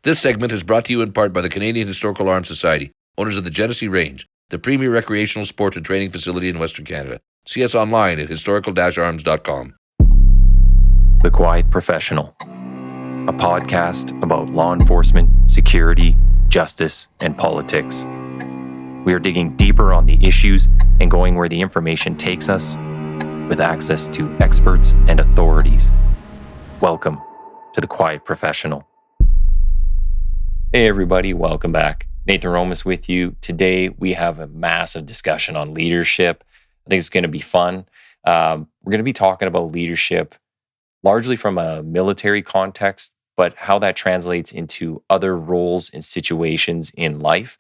This segment is brought to you in part by the Canadian Historical Arms Society, owners of the Genesee Range, the premier recreational sport and training facility in Western Canada. See us online at historical-arms.com. The Quiet Professional, a podcast about law enforcement, security, justice, and politics. We are digging deeper on the issues and going where the information takes us with access to experts and authorities. Welcome to The Quiet Professional. Hey everybody, welcome back. Nathan Romas with you. Today we have a massive discussion on leadership. I think it's going to be fun. We're going to be talking about leadership largely from a military context, but how that translates into other roles and situations in life.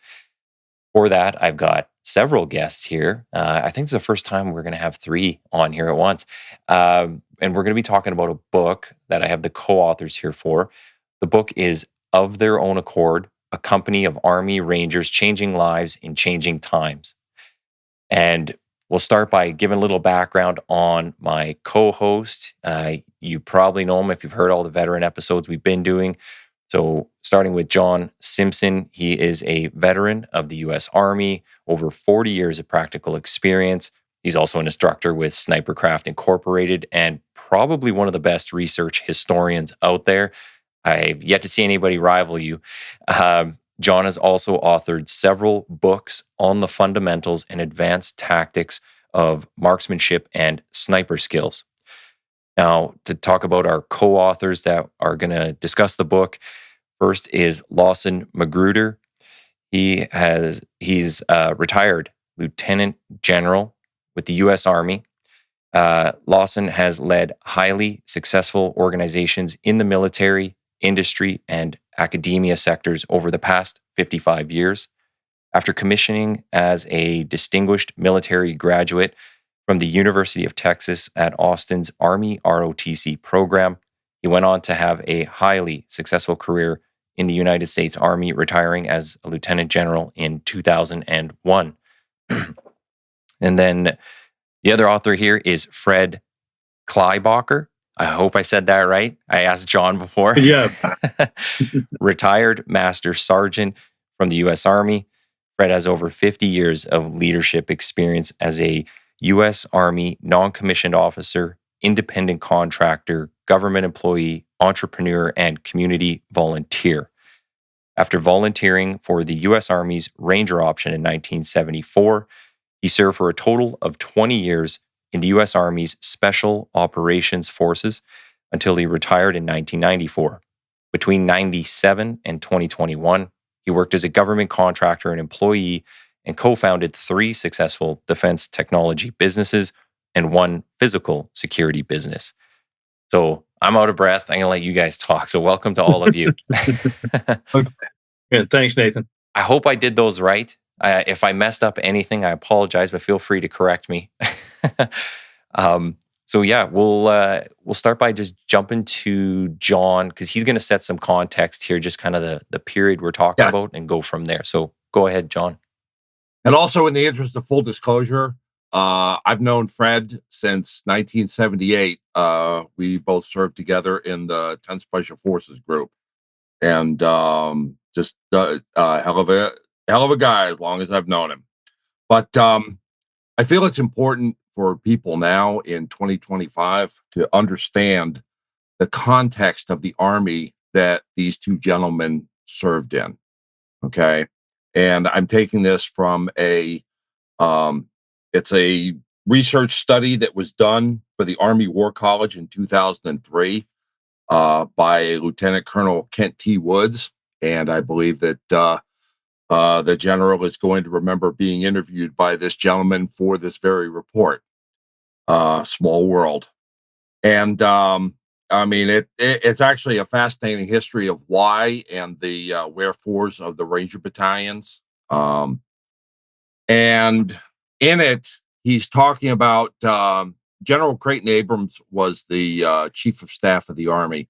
For that, I've got several guests here. I think it's the first time we're going to have three on here at once. And we're going to be talking about a book that I have the co-authors here for. The book is Of Their Own Accord, A Company of Army Rangers Changing Lives in Changing Times. And we'll start by giving a little background on my co-host. You probably know him if you've heard all the veteran episodes we've been doing. So starting with John Simpson, he is a veteran of the U.S. Army, over 40 years of practical experience. He's also an instructor with Snipercraft Incorporated and probably one of the best research historians out there. I've yet to see anybody rival you. John has also authored several books on the fundamentals and advanced tactics of marksmanship and sniper skills. Now, to talk about our co-authors that are going to discuss the book, first is Lawson Magruder. He's a retired lieutenant general with the U.S. Army. Lawson has led highly successful organizations in the military, industry, and academia sectors over the past 55 years. After commissioning as a distinguished military graduate from the University of Texas at Austin's Army ROTC program, he went on to have a highly successful career in the United States Army, retiring as a lieutenant general in 2001. And then the other author here is Fred Kleibacker. I hope I said that right. I asked John before. Yeah. Retired Master Sergeant from the U.S. Army. Fred has over 50 years of leadership experience as a U.S. Army non-commissioned officer, independent contractor, government employee, entrepreneur, and community volunteer. After volunteering for the U.S. Army's Ranger option in 1974, he served for a total of 20 years in the U.S. Army's Special Operations Forces until he retired in 1994. Between 1997 and 2021, he worked as a government contractor and employee and co-founded 3 successful defense technology businesses and 1 physical security business. So I'm out of breath. I'm going to let you guys talk. So welcome to all of you. Okay. Yeah, thanks, Nathan. I hope I did those right. If I messed up anything, I apologize, but feel free to correct me. So yeah, we'll start by just jumping to John, because he's going to set some context here, just kind of the period we're talking about, and go from there. So go ahead, John. And also, in the interest of full disclosure, I've known Fred since 1978. We both served together in the 10th Special Forces group, and just hell of a guy as long as I've known him. But I feel it's important for people now in 2025 to understand the context of the Army that these two gentlemen served in. Okay. And I'm taking this from it's a research study that was done for the Army War College in 2003 by Lieutenant Colonel Kent T. Woods. And I believe that the general is going to remember being interviewed by this gentleman for this very report. Small world. And I mean, it's actually a fascinating history of why and the wherefores of the Ranger battalions. And in it, he's talking about General Creighton Abrams was the chief of staff of the Army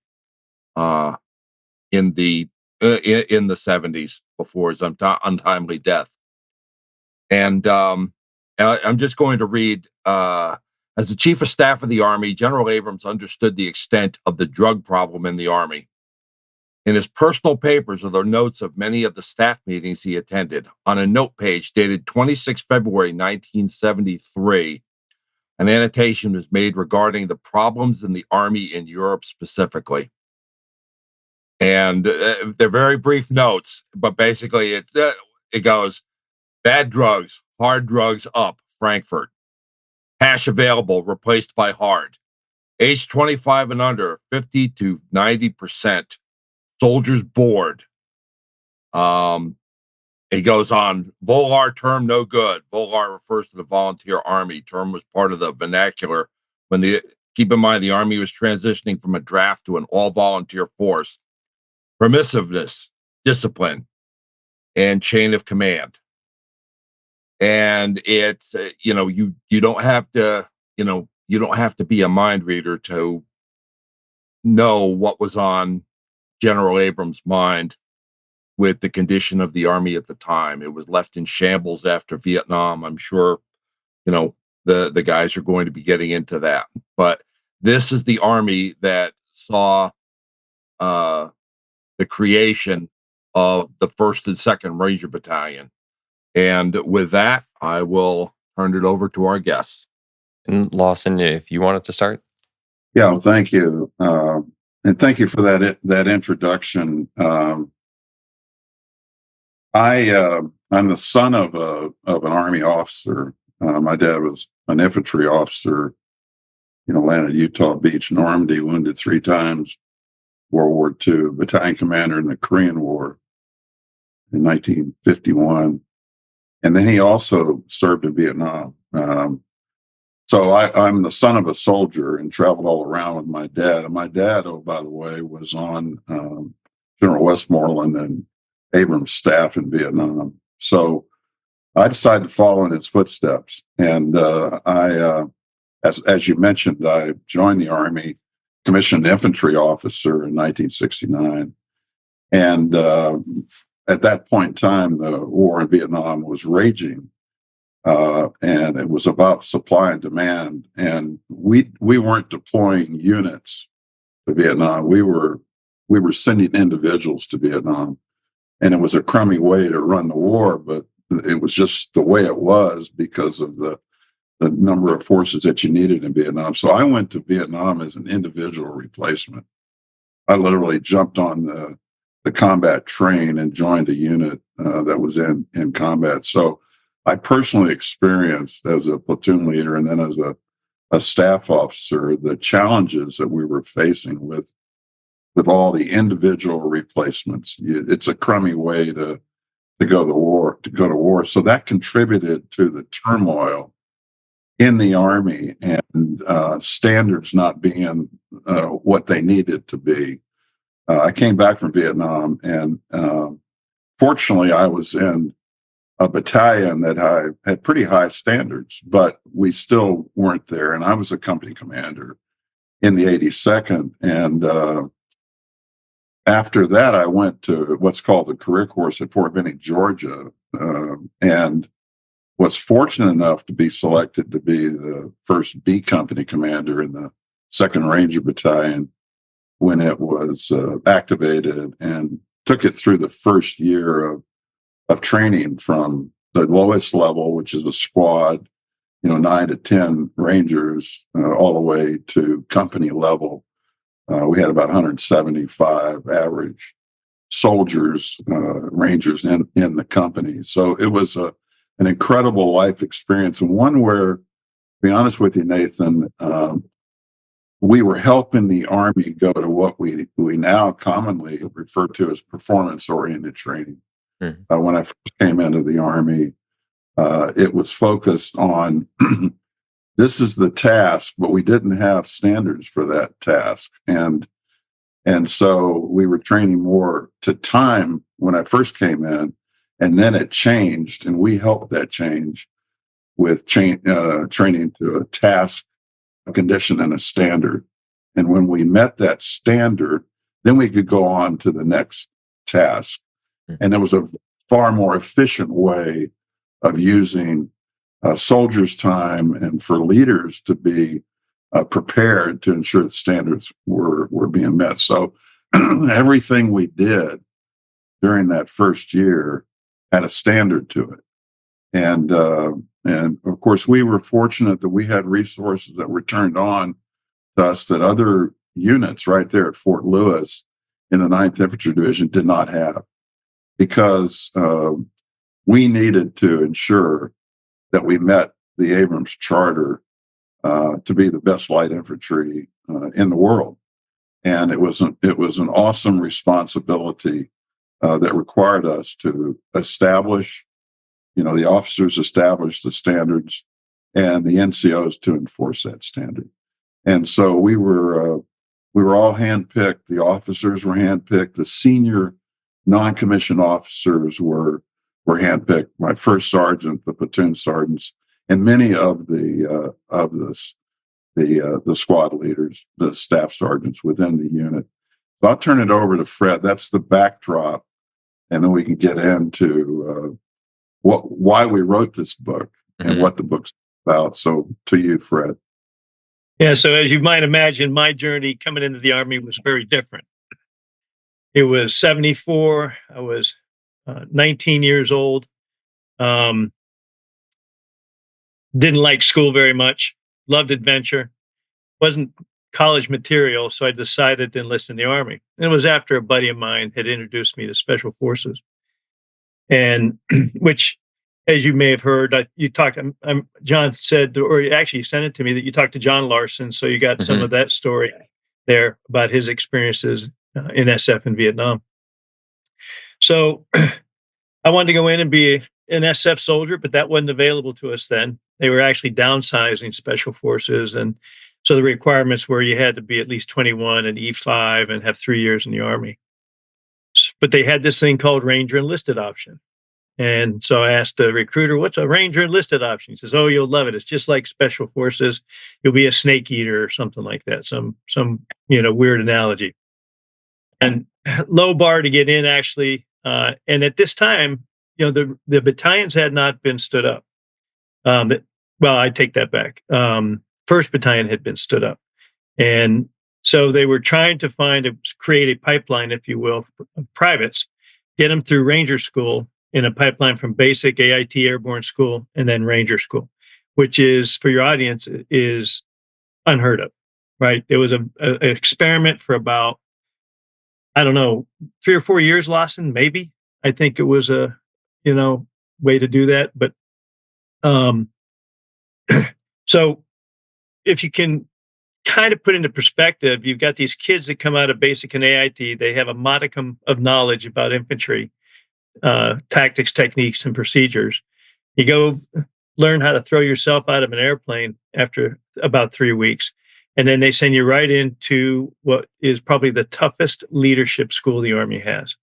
in the 70s before his untimely death. And I'm just going to read. As the chief of staff of the Army, General Abrams understood the extent of the drug problem in the Army. In his personal papers are the notes of many of the staff meetings he attended. On a note page dated 26 February 1973, an annotation was made regarding the problems in the Army in Europe specifically. And they're very brief notes, but basically it goes, bad drugs, hard drugs up, Frankfurt. Hash available, replaced by hard. Age 25 and under, 50 to 90%. Soldiers bored. He goes on, Volar term no good. Volar refers to the volunteer army. Term was part of the vernacular keep in mind the army was transitioning from a draft to an all-volunteer force. Permissiveness, discipline, and chain of command. And it's, you don't have to, you don't have to be a mind reader to know what was on General Abrams' mind with the condition of the army at the time. It was left in shambles after Vietnam. I'm sure, the guys are going to be getting into that. But this is the army that saw the creation of the 1st and 2nd Ranger Battalion. And with that, I will turn it over to our guests. And Lawson, if you wanted to start. Yeah, well, thank you. And thank you for that introduction. I'm the son of an Army officer. My dad was an infantry officer, landed at Utah Beach, Normandy, wounded 3 times, World War II, battalion commander in the Korean War in 1951. And then he also served in Vietnam. So I'm the son of a soldier and traveled all around with my dad. And my dad, by the way, was on General Westmoreland and Abrams' staff in Vietnam. So I decided to follow in his footsteps. And as you mentioned, I joined the Army, commissioned infantry officer in 1969. And at that point in time, the war in Vietnam was raging. And it was about supply and demand. And we weren't deploying units to Vietnam. We were sending individuals to Vietnam. And it was a crummy way to run the war, but it was just the way it was because of the number of forces that you needed in Vietnam. So I went to Vietnam as an individual replacement. I literally jumped on the combat train and joined a unit that was in combat. So I personally experienced as a platoon leader and then as a staff officer the challenges that we were facing with all the individual replacements. It's a crummy way to go to war. So that contributed to the turmoil in the Army and standards not being what they needed to be. I came back from Vietnam, and fortunately, I was in a battalion that had pretty high standards, but we still weren't there. And I was a company commander in the 82nd. And after that, I went to what's called the career course at Fort Benning, Georgia, and was fortunate enough to be selected to be the first B company commander in the 2nd Ranger Battalion when it was activated, and took it through the first year of training from the lowest level, which is the squad, 9 to 10 Rangers, all the way to company level. We had about 175 average soldiers, Rangers in the company. So it was an incredible life experience, and one where, to be honest with you, Nathan, we were helping the Army go to what we now commonly refer to as performance-oriented training. Mm-hmm. When I first came into the Army, it was focused on this is the task, but we didn't have standards for that task. And so we were training more to time when I first came in, and then it changed, and we helped that change with training to a task, a condition, and a standard. And when we met that standard, then we could go on to the next task. And it was a far more efficient way of using soldiers' time and for leaders to be prepared to ensure that standards were being met. So everything we did during that first year had a standard to it. And of course, we were fortunate that we had resources that were turned on to us that other units right there at Fort Lewis in the 9th Infantry Division did not have, because we needed to ensure that we met the Abrams Charter to be the best light infantry in the world. And it was an awesome responsibility that required us to establish, the officers established the standards and the NCOs to enforce that standard. And so we were all handpicked. The officers were handpicked. The senior non-commissioned officers were handpicked. My first sergeant, the platoon sergeants, and many of the squad leaders, the staff sergeants within the unit. So I'll turn it over to Fred. That's the backdrop, and then we can get into why we wrote this book and what the book's about. So to you, Fred. Yeah, so as you might imagine, my journey coming into the Army was very different. It was 74. I was 19 years old. Didn't like school very much. Loved adventure. Wasn't college material, so I decided to enlist in the Army. And it was after a buddy of mine had introduced me to Special Forces. And which, as you may have heard, John said, or actually sent it to me, that you talked to John Lawson. So you got some of that story there about his experiences in SF in Vietnam. So I wanted to go in and be an SF soldier, but that wasn't available to us then. They were actually downsizing Special Forces. And so the requirements were you had to be at least 21 and E5 and have 3 years in the Army. But they had this thing called Ranger Enlisted option. And so I asked the recruiter, what's a Ranger Enlisted option? He says, oh, you'll love it. It's just like Special Forces. You'll be a snake eater or something like that. Some weird analogy. And low bar to get in, actually. And at this time, the battalions had not been stood up. I take that back. First Battalion had been stood up. And so they were trying to create a pipeline, if you will, for privates, get them through Ranger School in a pipeline from basic AIT Airborne School and then Ranger School, which is, for your audience, is unheard of, right? It was an experiment for about, 3 or 4 years, Lawson, maybe. I think it was a, way to do that. But so if you can kind of put into perspective, you've got these kids that come out of basic and AIT. They have a modicum of knowledge about infantry, tactics, techniques, and procedures. You go learn how to throw yourself out of an airplane after about 3 weeks. And then they send you right into what is probably the toughest leadership school the Army has.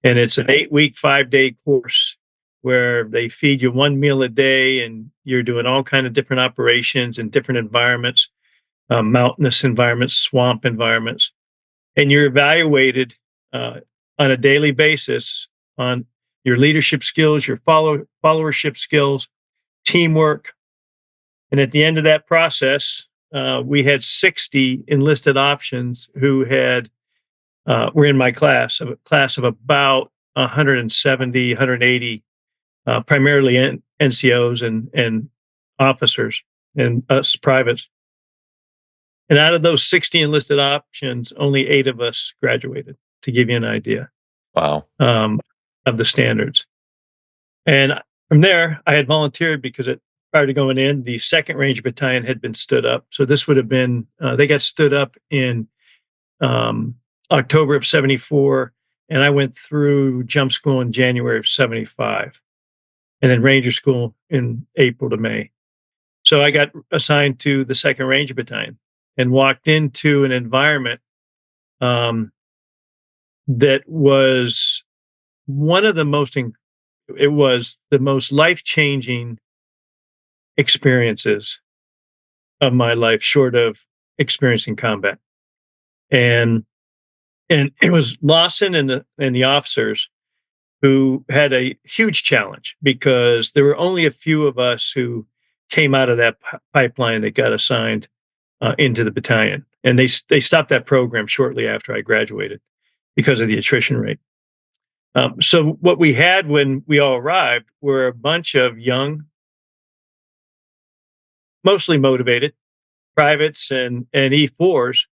And it's an 8-week, 5-day course where they feed you one meal a day, and you're doing all kinds of different operations in different environments, mountainous environments, swamp environments. And you're evaluated on a daily basis on your leadership skills, your followership skills, teamwork. And at the end of that process, we had 60 enlisted options who were in my class, a class of about 170, 180, primarily NCOs and officers and us privates. And out of those 60 enlisted options, only 8 of us graduated, to give you an idea. Wow. Of the standards. And from there, I had volunteered because prior to going in, the 2nd Ranger Battalion had been stood up. So this would have been, they got stood up in October of 74, and I went through jump school in January of 75, and then Ranger School in April to May. So I got assigned to the 2nd Ranger Battalion and walked into an environment that was one of the most life-changing experiences of my life, short of experiencing combat. And it was Lawson and the officers who had a huge challenge, because there were only a few of us who came out of that pipeline that got assigned into the battalion. And they stopped that program shortly after I graduated because of the attrition rate. So what we had when we all arrived were a bunch of young, mostly motivated privates and E4s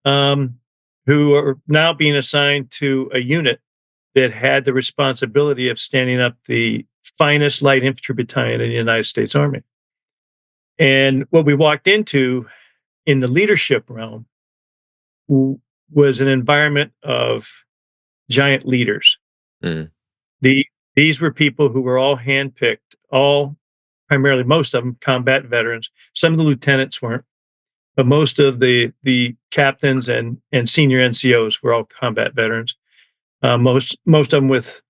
who are now being assigned to a unit that had the responsibility of standing up the finest light infantry battalion in the United States Army. And what we walked into in the leadership realm was an environment of giant leaders. Mm. These were people who were all handpicked, all primarily, most of them combat veterans. Some of the lieutenants weren't, but most of the captains and senior NCOs were all combat veterans. Most of them with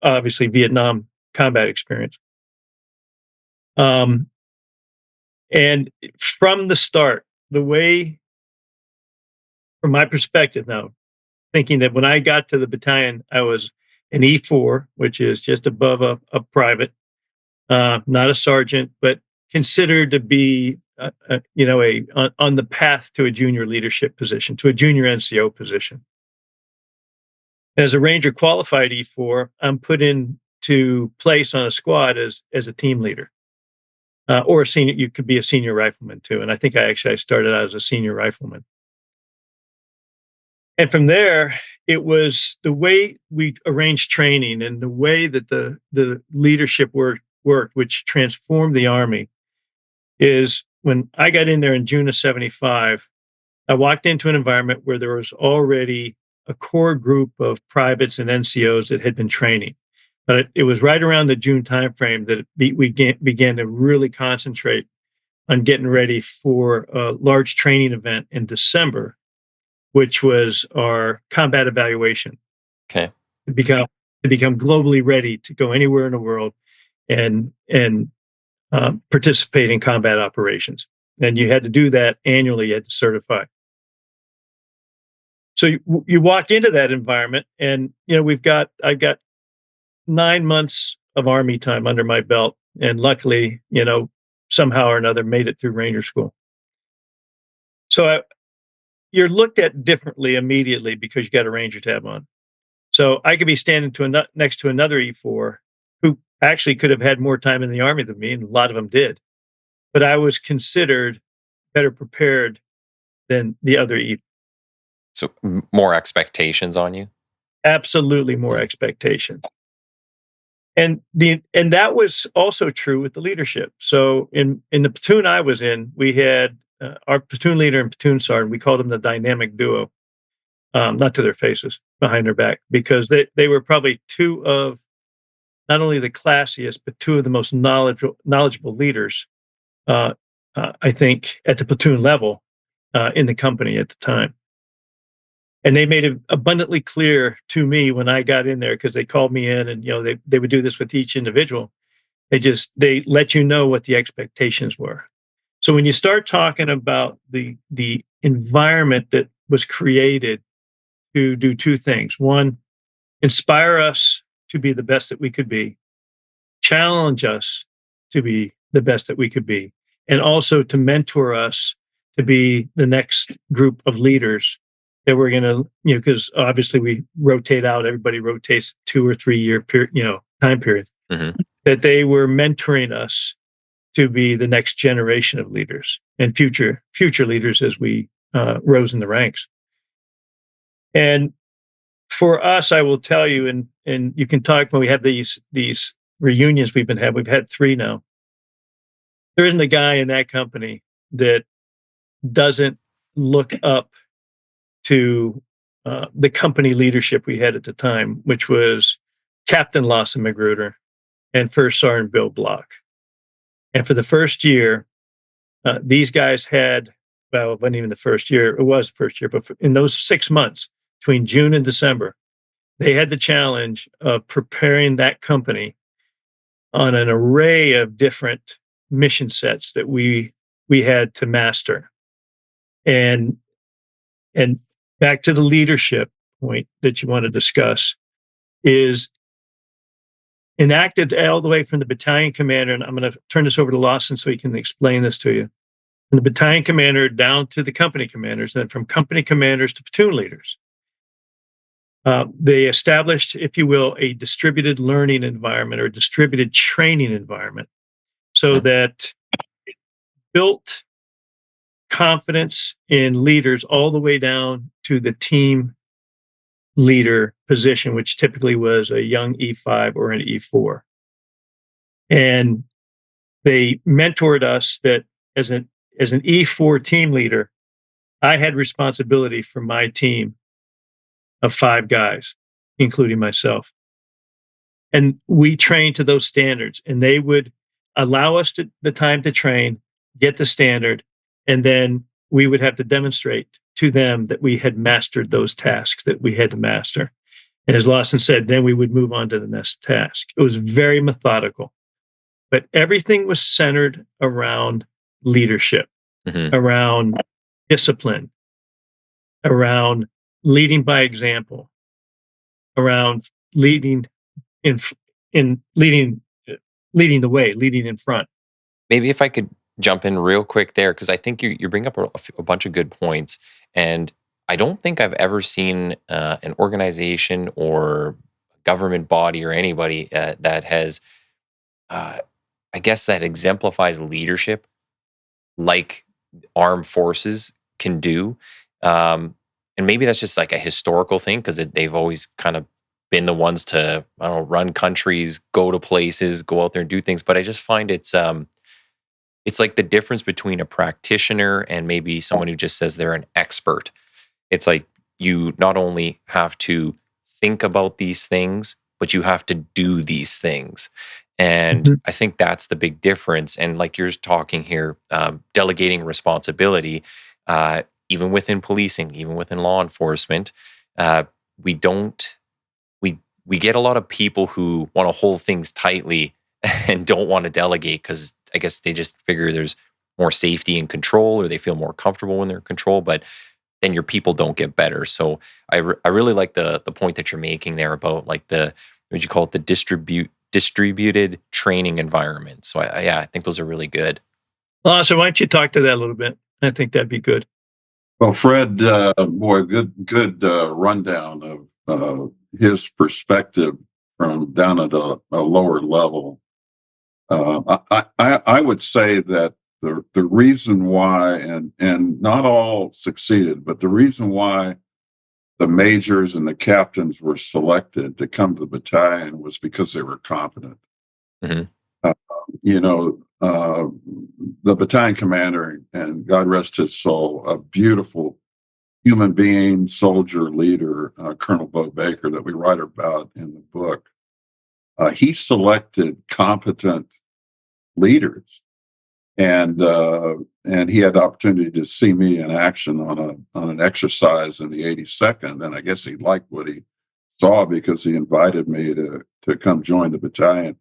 obviously Vietnam combat experience. And from the start, the way, from my perspective now, thinking that when I got to the battalion, I was an E4, which is just above a private, not a sergeant, but considered to be, on the path to a junior leadership position, to a junior NCO position. As a Ranger qualified E4, I'm put into place on a squad as a team leader, or a senior. You could be a senior rifleman too, and I think I started out as a senior rifleman. And from there, it was the way we arranged training and the way that the leadership worked, which transformed the Army. Is when I got in there in June of '75, I walked into an environment where there was already a core group of privates and NCOs that had been training. But it was right around the June timeframe that we began to really concentrate on getting ready for a large training event in December, which was our combat evaluation. Okay. To become globally ready to go anywhere in the world and participate in combat operations. And you had to do that annually. You had to certify. So you walk into that environment, and I've got 9 months of Army time under my belt, and luckily, somehow or another made it through Ranger School. So you're looked at differently immediately because you got a Ranger tab on. So I could be standing next to another E4 who actually could have had more time in the Army than me, and a lot of them did. But I was considered better prepared than the other E4. So more expectations on you? Absolutely more expectations. And that was also true with the leadership. So in the platoon I was in, we had our platoon leader and platoon sergeant. We called them the dynamic duo, not to their faces, behind their back, because they were probably two of not only the classiest, but two of the most knowledgeable leaders, I think, at the platoon level in the company at the time. And they made it abundantly clear to me when I got in there, because they called me in, and they would do this with each individual. They let you know what the expectations were. So when you start talking about the environment that was created to do two things: one, inspire us to be the best that we could be, challenge us to be the best that we could be, and also to mentor us to be the next group of leaders that we're going to, because obviously we rotate out, everybody rotates 2 or 3 year period, time period, that they were mentoring us to be the next generation of leaders and future leaders as we rose in the ranks. And for us, I will tell you, and you can talk when we have these reunions we've had 3 now. There isn't a guy in that company that doesn't look up to the company leadership we had at the time, which was Captain Lawson Magruder and First Sergeant Bill Block. And for the first year, these guys had, well, it wasn't even the first year, it was the first year, but in those 6 months between June and December, they had the challenge of preparing that company on an array of different mission sets that we had to master. And back to the leadership point that you want to discuss is enacted all the way from the battalion commander. And I'm going to turn this over to Lawson so he can explain this to you. from the battalion commander down to the company commanders, and from company commanders to platoon leaders. They established, if you will, a distributed learning environment or a distributed training environment so that it built confidence in leaders all the way down to the team leader position, which typically was a young E5 or an E4. And they mentored us that as an E4 team leader, I had responsibility for my team of 5 guys, including myself. And we trained to those standards, and they would allow us the time to train, get the standard, and then we would have to demonstrate to them that we had mastered those tasks that we had to master. And as Lawson said, then we would move on to the next task. It was very methodical, but everything was centered around leadership, around discipline, around leading by example, around leading leading the way, leading in front. Maybe if I could jump in real quick there, because I think you bring up a bunch of good points, and I don't think I've ever seen an organization or government body or anybody that has, I guess, that exemplifies leadership like armed forces can do. And maybe that's just like a historical thing because they've always kind of been the ones to, I don't know, run countries, go to places, go out there and do things. But I just find it's like the difference between a practitioner and maybe someone who just says they're an expert. It's like you not only have to think about these things, but you have to do these things. And I think that's the big difference. And like you're talking here, delegating responsibility, even within policing, even within law enforcement, we get a lot of people who want to hold things tightly and don't want to delegate because I guess they just figure there's more safety and control, or they feel more comfortable when they're in control, but then your people don't get better. So I really like the point that you're making there about like what you call it, the distributed training environment. So I think those are really good. So why don't you talk to that a little bit? I think that'd be good. Well, Fred, boy, good rundown of his perspective from down at a lower level. I would say that the reason why, and not all succeeded, but the reason why the majors and the captains were selected to come to the battalion was because they were competent. The battalion commander, and God rest his soul, a beautiful human being, soldier, leader, Colonel Bo Baker, that we write about in the book. He selected competent leaders, and he had the opportunity to see me in action on an exercise in the 82nd, and I guess he liked what he saw because he invited me to come join the battalion.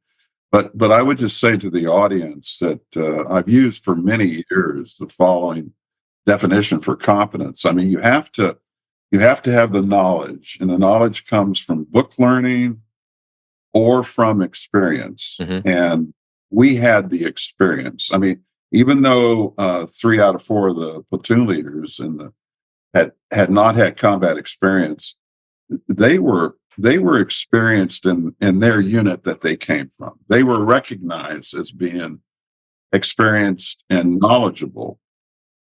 But I would just say to the audience that I've used for many years the following definition for competence. I mean, you have to have the knowledge, and the knowledge comes from book learning or from experience. And we had the experience. I mean, even though 3 out of 4 of the platoon leaders had not had combat experience, they were experienced in their unit that they came from. They were recognized as being experienced and knowledgeable.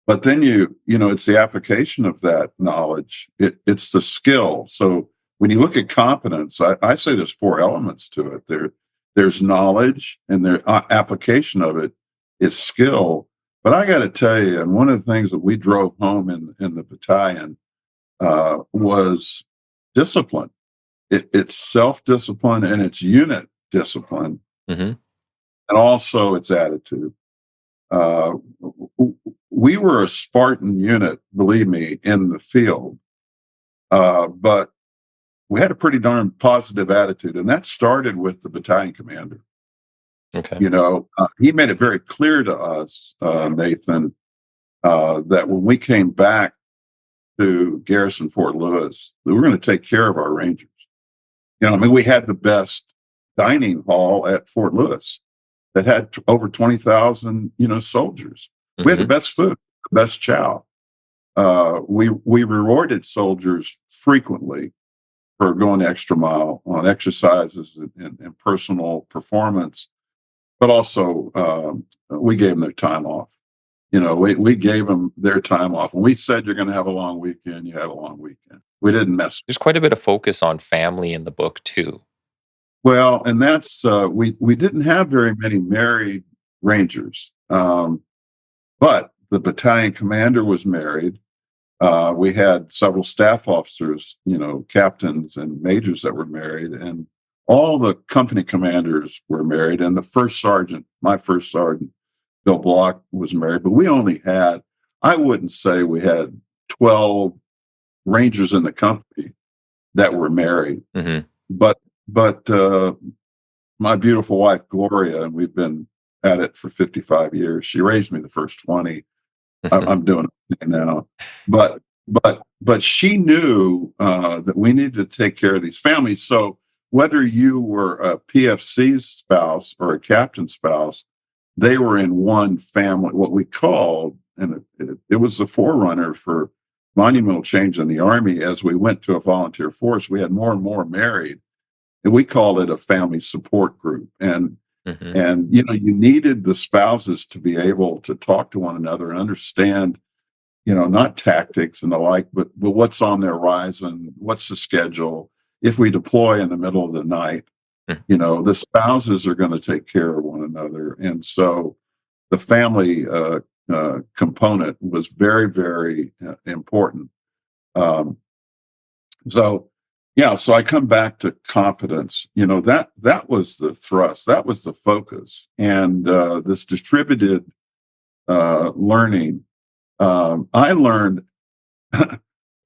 But then it's the application of that knowledge. It's the skill. So when you look at competence, I say there's 4 elements to it. There's knowledge, and their application of it is skill. But I got to tell you, and one of the things that we drove home in the battalion was discipline. It's self-discipline and it's unit discipline, and also its attitude. We were a Spartan unit, believe me, in the field, but we had a pretty darn positive attitude, and that started with the battalion commander. Okay. He made it very clear to us, Nathan, that when we came back to garrison Fort Lewis, we were going to take care of our Rangers. We had the best dining hall at Fort Lewis that had over 20,000, soldiers. We had the Mhm. best food, the best chow. We rewarded soldiers frequently for going the extra mile on exercises and personal performance, but also we gave them their time off. We gave them their time off. When we said you're going to have a long weekend, you had a long weekend. We didn't mess. There's quite a bit of focus on family in the book too. Well, and that's we didn't have very many married Rangers, but the battalion commander was married. We had several staff officers, captains and majors that were married, and all the company commanders were married. And the first sergeant, my first sergeant, Bill Block, was married. But we only had, I wouldn't say we had 12 Rangers in the company that were married. Mhm. But my beautiful wife, Gloria, and we've been at it for 55 years. She raised me the first 20. I'm doing it now, but she knew that we needed to take care of these families. So whether you were a PFC's spouse or a captain's spouse, they were in one family. What we called, and it was the forerunner for monumental change in the Army. As we went to a volunteer force, we had more and more married, and we called it a family support group. And Mhm. you needed the spouses to be able to talk to one another and understand, not tactics and the like, but what's on their horizon, what's the schedule. If we deploy in the middle of the night, Mm. the spouses are going to take care of one another. And so the family component was very, very important. Um, so so I come back to competence. That was the thrust, that was the focus, and this distributed learning. I learned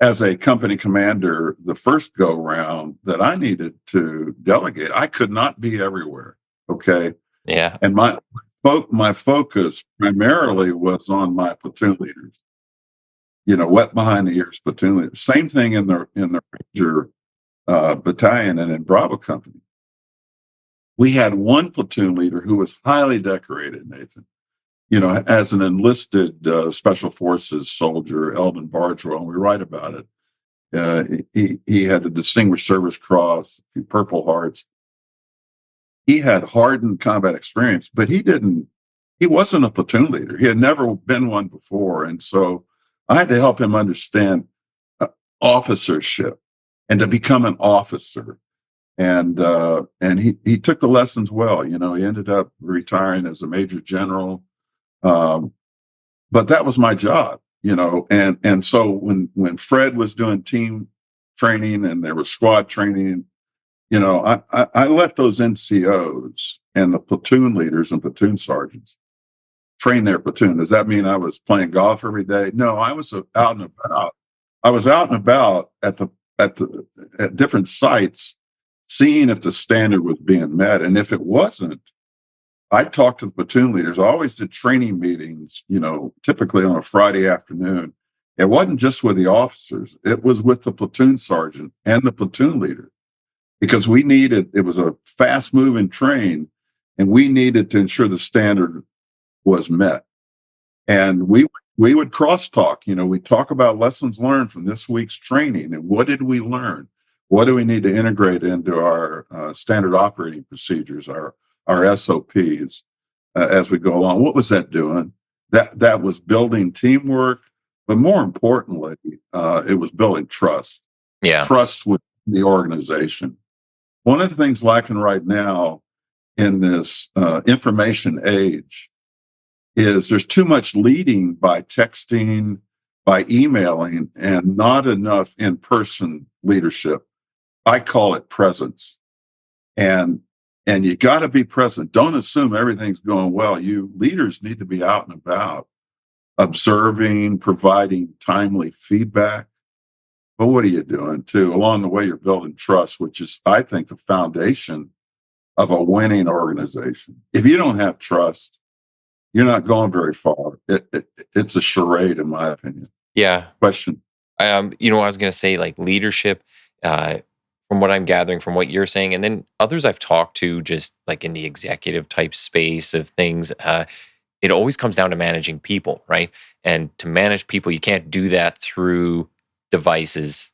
as a company commander the first go round that I needed to delegate. I could not be everywhere. Okay, Yeah. and my focus primarily was on my platoon leaders. Wet behind the ears platoon leaders. Same thing in the Ranger battalion and in Bravo Company. We had one platoon leader who was highly decorated, Nathan. As an enlisted Special Forces soldier, Eldon Bardwell, and we write about it. He had the Distinguished Service Cross, a few Purple Hearts. He had hardened combat experience, but he wasn't a platoon leader. He had never been one before. And so I had to help him understand officership and to become an officer. And he took the lessons well. He ended up retiring as a major general. But that was my job, and so when Fred was doing team training and there was squad training, I let those NCOs and the platoon leaders and platoon sergeants train their platoon. Does that mean I was playing golf every day? No, I was out and about. I was out and about at different sites, seeing if the standard was being met, and if it wasn't, I talked to the platoon leaders. I always did training meetings, typically on a Friday afternoon. It wasn't just with the officers, it was with the platoon sergeant and the platoon leader, because it was a fast moving train, and we needed to ensure the standard was met. And we would crosstalk, we'd talk about lessons learned from this week's training and what did we learn? What do we need to integrate into our standard operating procedures, our SOPs as we go along? What was that doing? That was building teamwork, but more importantly, it was building trust. Yeah. Trust with the organization. One of the things lacking right now in this information age is there's too much leading by texting, by emailing, and not enough in-person leadership. I call it presence. And you got to be present. Don't assume everything's going well. You leaders need to be out and about, observing, providing timely feedback. But what are you doing too? Along the way, you're building trust, which is, I think, the foundation of a winning organization. If you don't have trust, you're not going very far. It's a charade, in my opinion. Yeah. Question. I was going to say, like, leadership, from what I'm gathering from what you're saying, and then others I've talked to just like in the executive type space of things, it always comes down to managing people, right? And to manage people, you can't do that through devices.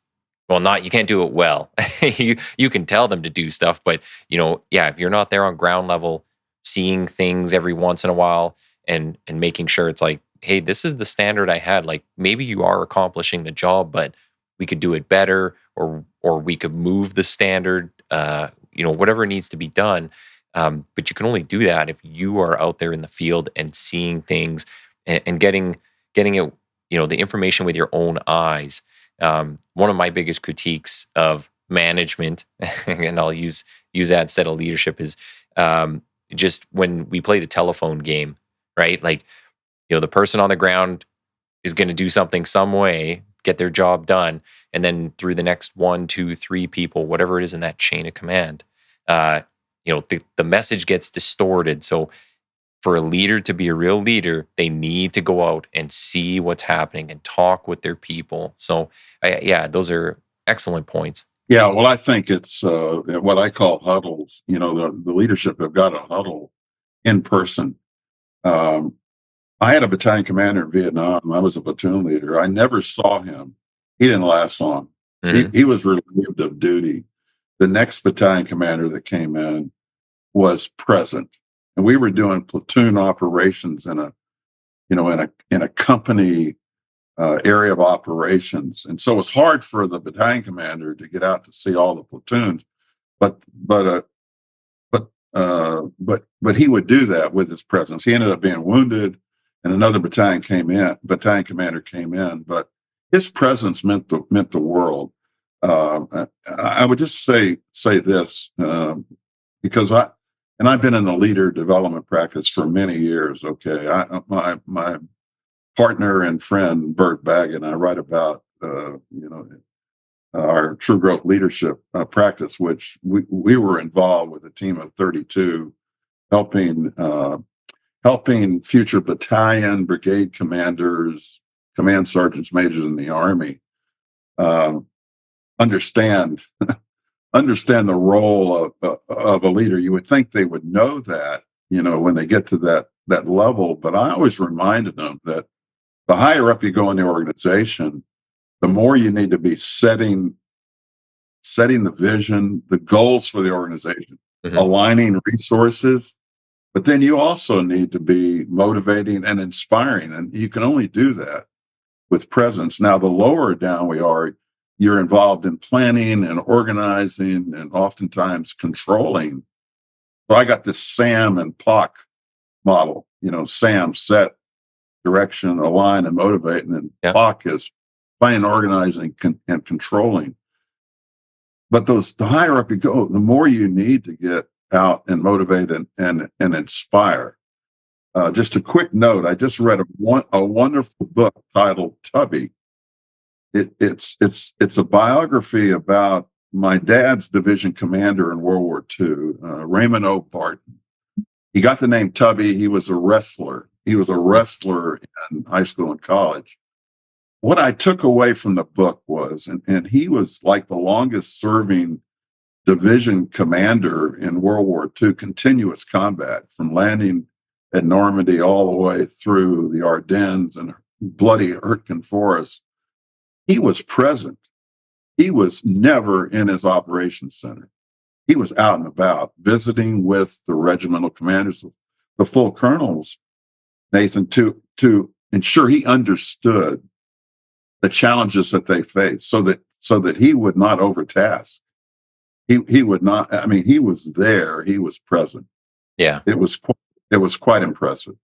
Well, you can't do it well. You can tell them to do stuff, but if you're not there on ground level, seeing things every once in a while and making sure it's like, hey, this is the standard I had. Like, maybe you are accomplishing the job, but we could do it better, or we could move the standard, whatever needs to be done. But you can only do that if you are out there in the field and seeing things and getting it, the information with your own eyes. One of my biggest critiques of management, and I'll use that instead of leadership, is just when we play the telephone game, right? Like, the person on the ground is going to do something some way, get their job done, and then through the next 1, 2, 3 people, whatever it is in that chain of command, the message gets distorted. So for a leader to be a real leader, they need to go out and see what's happening and talk with their people. So those are excellent points. Yeah, well, I think it's what I call huddles. The leadership have got a huddle in person. I had a battalion commander in Vietnam. I was a platoon leader. I never saw him. He didn't last long. Mm-hmm. He was relieved of duty. The next battalion commander that came in was present, and we were doing platoon operations in a company area of operations, and so it was hard for the battalion commander to get out to see all the platoons, but he would do that with his presence. He ended up being wounded, and another battalion commander came in, but his presence meant the world. I would just say this, because I've been in the leader development practice for many years. Okay, my partner and friend Bert Bagg and I write about our true growth leadership practice, which we were involved with a team of 32, helping future battalion, brigade commanders, command sergeants, majors in the Army understand the role of a leader. You would think they would know that, when they get to that level. But I always reminded them that the higher up you go in the organization, the more you need to be setting the vision, the goals for the organization, Mm-hmm. aligning resources. But then you also need to be motivating and inspiring. And you can only do that with presence. Now, the lower down we are, you're involved in planning and organizing and oftentimes controlling. So I got this SAM and POC model. SAM, set, direction, align, and motivate. And then POC is planning, organizing, and controlling. But the higher up you go, the more you need to get out and motivate and inspire. Just a quick note: I just read a wonderful book titled Tubby. It's a biography about my dad's division commander in World War II, Raymond O. Barton. He got the name Tubby. He was a wrestler. He was a wrestler in high school and college. What I took away from the book was, and he was like the longest serving division commander in World War II, continuous combat from landing at Normandy all the way through the Ardennes and bloody Hurtgen Forest. He was present. He was never in his operations center. He was out and about visiting with the regimental commanders, the full colonels, Nathan, to ensure he understood the challenges that they faced, so that he would not overtask. He would not. I mean, he was there. He was present. Yeah, it was quite impressive.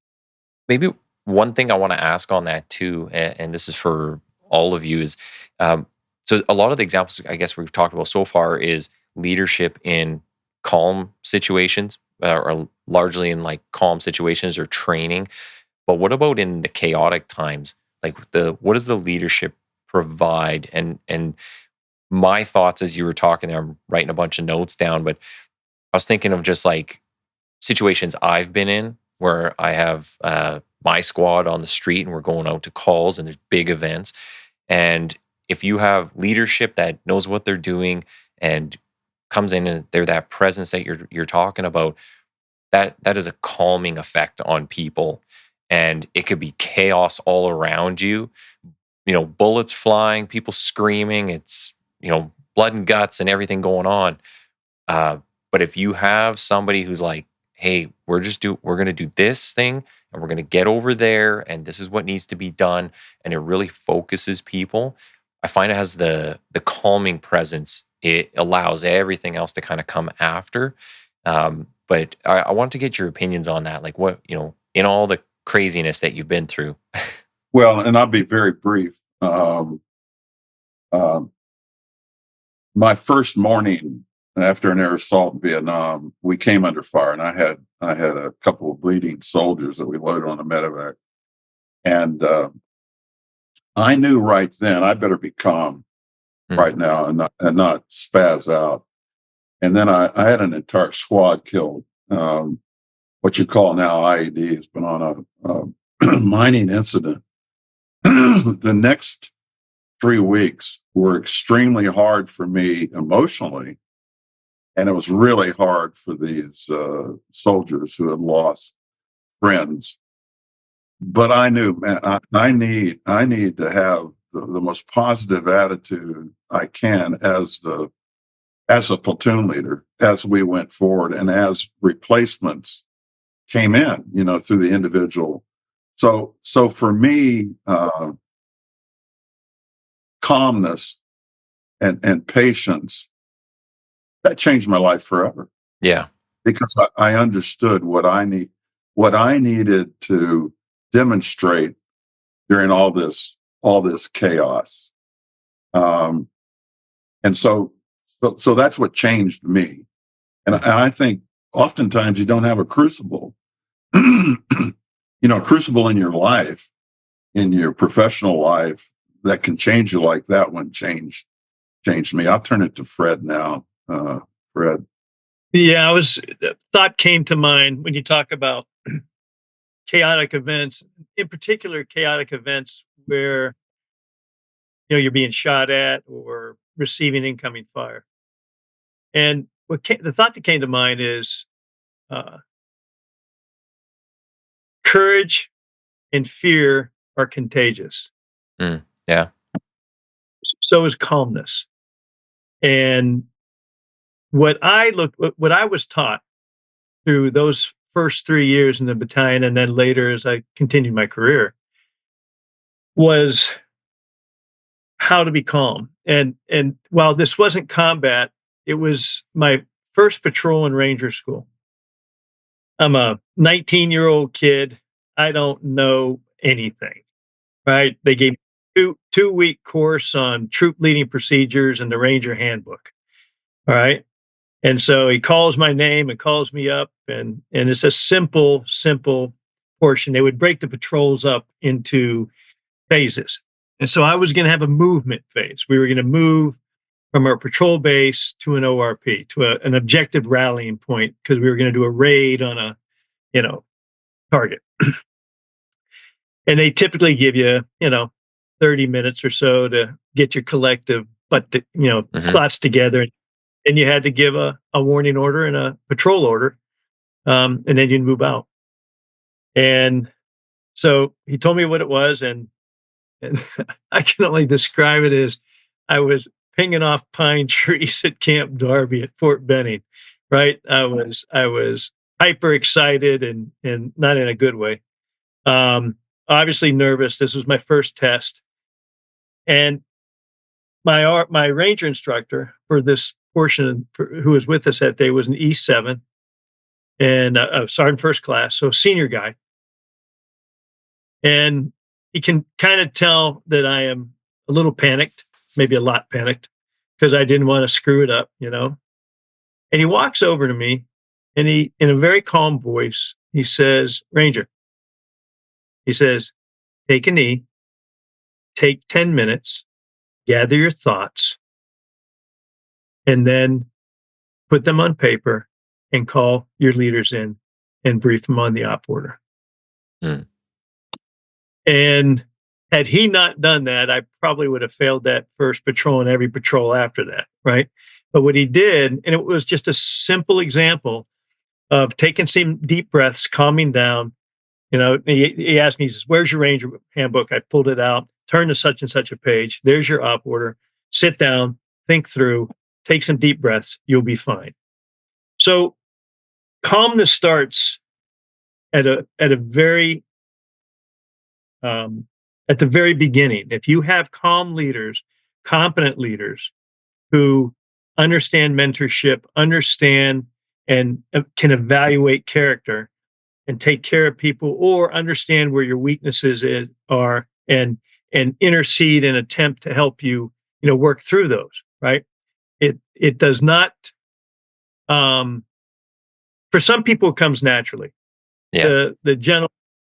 Maybe one thing I want to ask on that too, and this is for all of you, is so a lot of the examples I guess we've talked about so far is leadership in calm situations, or largely in like calm situations or training. But what about in the chaotic times? Like what does the leadership provide? And my thoughts as you were talking there, I'm writing a bunch of notes down, but I was thinking of just like situations I've been in where I have my squad on the street and we're going out to calls and there's big events. And if you have leadership that knows what they're doing and comes in and they're that presence that you're talking about, that is a calming effect on people. and it could be chaos all around you. Bullets flying, people screaming. It's, blood and guts and everything going on. But if you have somebody who's like, hey, we're going to do this thing and we're going to get over there and this is what needs to be done, and it really focuses people, I find it has the calming presence. It allows everything else to kind of come after. But I want to get your opinions on that. Like, what, in all the craziness that you've been through. Well, and I'll be very brief. My first morning after an air assault in Vietnam, we came under fire, and I had a couple of bleeding soldiers that we loaded on a medevac, and I knew right then I better be calm right now and not spaz out. And then I had an entire squad killed. What you call now IEDs, but on a mining incident. The next 3 weeks were extremely hard for me emotionally. And it was really hard for these soldiers who had lost friends. But I knew, man, I need to have the most positive attitude I can as a platoon leader as we went forward and as replacements came in, through the individual. So for me, calmness and patience, that changed my life forever. Yeah. Because I understood what I needed to demonstrate during all this chaos. And so that's what changed me. And I think oftentimes you don't have a crucible, a crucible in your life, in your professional life that can change you like that one changed me. I'll turn it to Fred now. Fred. Yeah, thought came to mind when you talk about chaotic events, in particular chaotic events where you're being shot at or receiving incoming fire. And the thought that came to mind is courage and fear are contagious. Yeah. So is calmness. And what I was taught through those first 3 years in the battalion, and then later as I continued my career, was how to be calm. And while this wasn't combat, it was my first patrol in Ranger School. I'm a 19-year-old kid. I don't know anything, right? They gave me two-week course on troop leading procedures and the Ranger handbook. All right. And so he calls my name and calls me up, and it's a simple portion. They would break the patrols up into phases. And so I was going to have a movement phase. We were going to move from our patrol base to an ORP, to an objective rallying point, because we were going to do a raid on a, target. And they typically give you, 30 minutes or so to get your collective, thoughts together. And you had to give a warning order and a patrol order, and then you'd move out. And so he told me what it was, and I can only describe it as I was pinging off pine trees at Camp Darby at Fort Benning, right? I was hyper excited and not in a good way. Obviously nervous. This was my first test, and my ranger instructor for this portion who was with us that day was an E7 and a sergeant first class, so senior guy. And he can kind of tell that I am a little panicked, maybe a lot panicked, because I didn't want to screw it up, And he walks over to me, and he, in a very calm voice, he says, "Ranger," he says, "take a knee, take 10 minutes, gather your thoughts, and then put them on paper and call your leaders in and brief them on the op order." And had he not done that, I probably would have failed that first patrol and every patrol after that, right? But what he did, and it was just a simple example of taking some deep breaths, calming down, He asked me, he says, "Where's your Ranger handbook?" I pulled it out, turn to such and such a page. There's your op order. Sit down, think through, take some deep breaths. You'll be fine. So calmness starts at the very beginning. If you have calm leaders, competent leaders who understand mentorship, understand and can evaluate character and take care of people, or understand where your weaknesses are and intercede and attempt to help you, work through those, right? It does not, for some people, it comes naturally. Yeah. The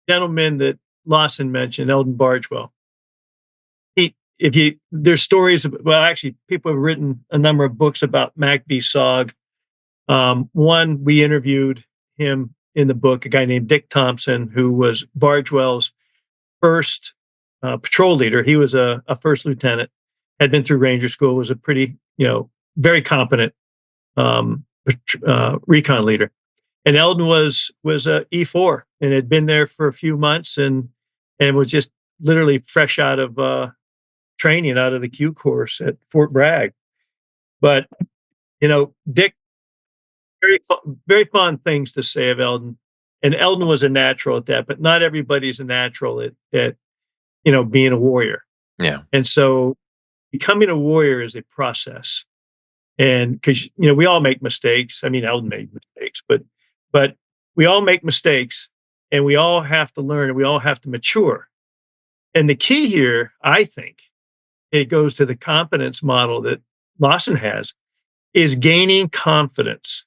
gentleman that Lawson mentioned, Eldon Bargewell, there's stories of, well, actually, people have written a number of books about MacV-SOG. One, we interviewed him in the book, a guy named Dick Thompson, who was Bargewell's first patrol leader. He was a first lieutenant, had been through Ranger School, was a pretty, very competent recon leader. And Eldon was a E4 and had been there for a few months and was just literally fresh out of training out of the Q course at Fort Bragg. But, Dick, very fond things to say of Eldon. And Eldon was a natural at that, but not everybody's a natural at being a warrior. Yeah. And so becoming a warrior is a process. And because, we all make mistakes. I mean, Eldon made mistakes, but we all make mistakes and we all have to learn and we all have to mature. And the key here, I think, it goes to the competence model that Lawson has, is gaining confidence.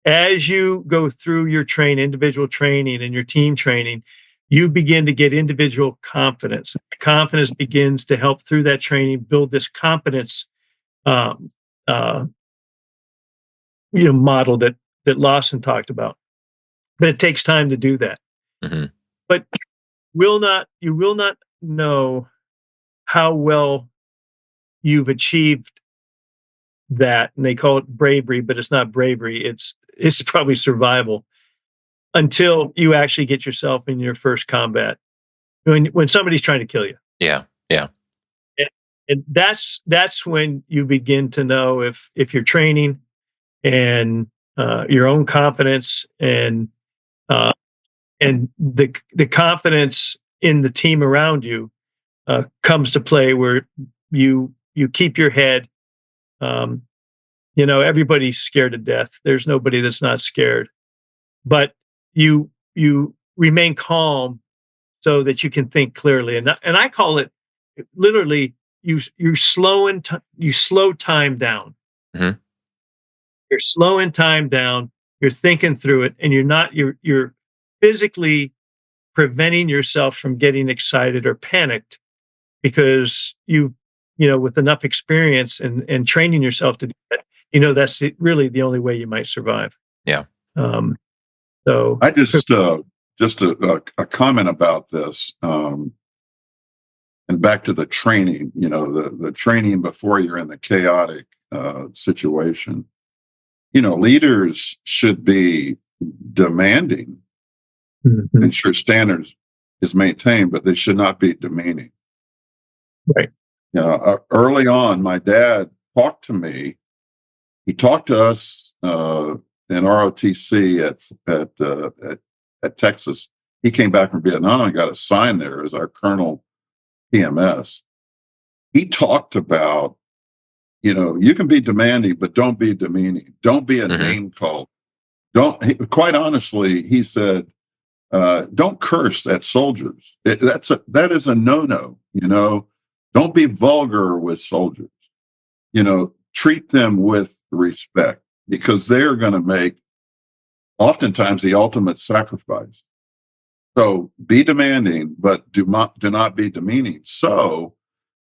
As you go through your individual training and your team training, you begin to get individual confidence. Confidence begins to help through that training, build this competence model that Lawson talked about. But it takes time to do that. Mm-hmm. But you will not know how well you've achieved that. And they call it bravery, but it's not bravery. It's probably survival until you actually get yourself in your first combat when somebody's trying to kill you. Yeah. Yeah. And that's when you begin to know if you're training and your own confidence and the confidence in the team around you comes to play, where you keep your head. Everybody's scared to death. There's nobody that's not scared, but you remain calm so that you can think clearly. And I call it literally you slow time down. Mm-hmm. You're slowing time down. You're thinking through it, and you're physically preventing yourself from getting excited or panicked because with enough experience and training yourself to do that, that's really the only way you might survive. Yeah. So I just a comment about this, and back to the training. The training before you're in the chaotic situation. Leaders should be demanding, mm-hmm. ensure standards is maintained, but they should not be demeaning. Right. Early on, my dad talked to me. He talked to us in ROTC at Texas. He came back from Vietnam and got assigned there as our Colonel PMS. He talked about, you can be demanding, but don't be demeaning. Don't be a mm-hmm. name call. Quite honestly, he said, don't curse at soldiers. That is a no-no. Don't be vulgar with soldiers. Treat them with respect, because they're going to make oftentimes the ultimate sacrifice. So be demanding, but do not be demeaning. So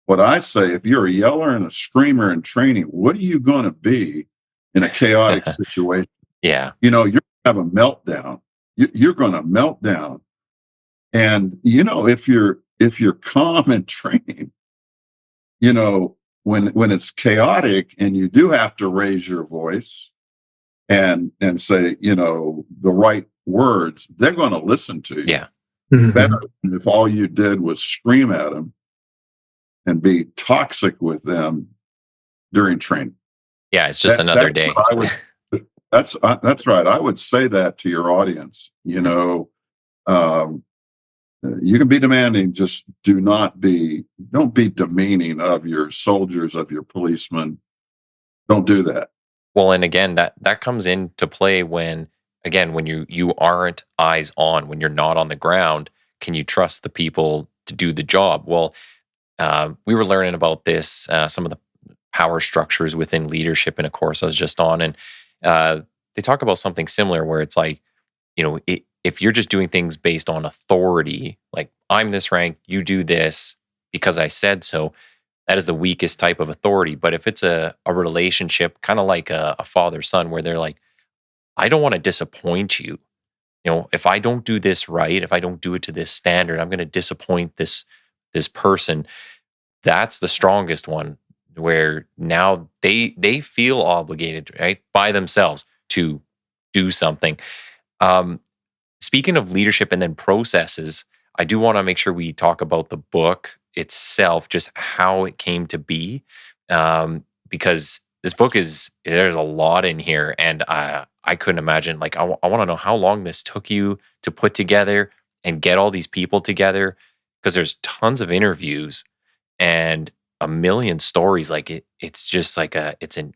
what I say, if you're a yeller and a screamer in training, what are you going to be in a chaotic situation? Yeah. You're going to have a meltdown. You're going to melt down. And, if you're calm in training, when it's chaotic and you do have to raise your voice and say, the right words, they're going to listen to you. Yeah. Mhm. better than if all you did was scream at them and be toxic with them during training. Yeah, it's just another That's day. what I would. That's right. I would say that to your audience. You know, um, you can be demanding. Just don't be demeaning of your soldiers, of your policemen. Don't do that. Well, and again, that comes into play when, again, when you aren't eyes on, when you're not on the ground, can you trust the people to do the job? Well, we were learning about this, some of the power structures within leadership in a course I was just on, and they talk about something similar where it's like, if you're just doing things based on authority, like I'm this rank, you do this because I said so, that is the weakest type of authority. But if it's a relationship, kind of like a father son, where they're like, I don't want to disappoint you. If I don't do this right, if I don't do it to this standard, I'm going to disappoint this person. That's the strongest one, where now they feel obligated, right, by themselves to do something. Um, Speaking of leadership and then processes, I do want to make sure we talk about the book itself, just how it came to be, because this book there's a lot in here, and I couldn't imagine. Like, I want to know how long this took you to put together and get all these people together, because there's tons of interviews and a million stories. Like it's just like it's an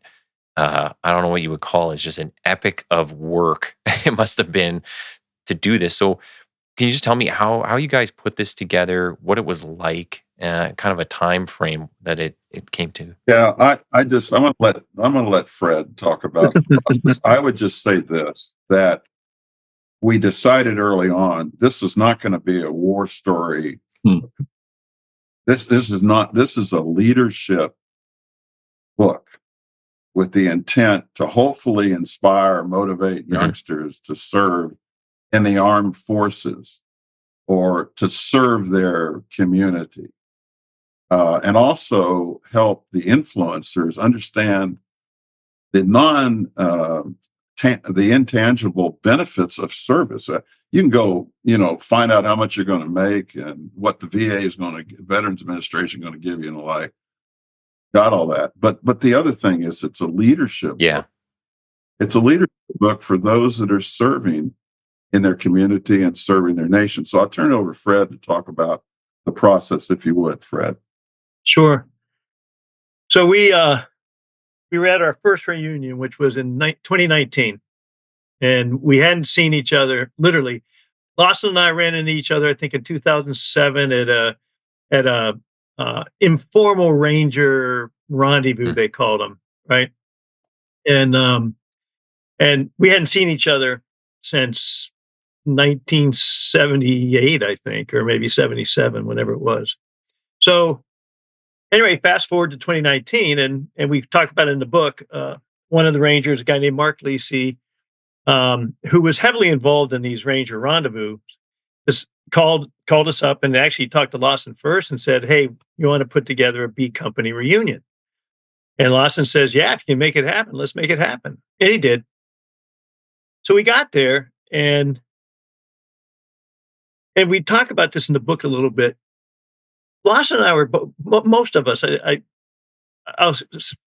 I don't know what you would call it. It's just an epic of work. It must have been to do this. So can you just tell me how you guys put this together, what it was like, kind of a time frame that it came to? Yeah, I'm gonna let Fred talk about the process. I would just say this, that we decided early on this is not going to be a war story. This is a leadership book with the intent to hopefully inspire, motivate youngsters to serve in the armed forces or to serve their community. And also help the influencers understand the the intangible benefits of service. You can go, find out how much you're going to make and what the VA is Veterans Administration going to give you and the like. Got all that. But the other thing is it's a leadership book. It's a leadership book for those that are serving in their community and serving their nation. So I'll turn it over to Fred to talk about the process, if you would, Fred. Sure. So we were at our first reunion, which was in 2019, and we hadn't seen each other literally. Lawson and I ran into each other, I think, in 2007 at a informal Ranger rendezvous, they called them, right? And we hadn't seen each other since 1978, I think, or maybe 77, whenever it was. So anyway, fast forward to 2019, and we talked about it in the book. One of the Rangers, a guy named Mark Lisi, who was heavily involved in these Ranger rendezvous, just called us up and actually talked to Lawson first and said, "Hey, you want to put together a B Company reunion?" And Lawson says, "Yeah, if you can make it happen, let's make it happen." And he did. So we got there, and we talk about this in the book a little bit. Lawson and I were most of us. I'll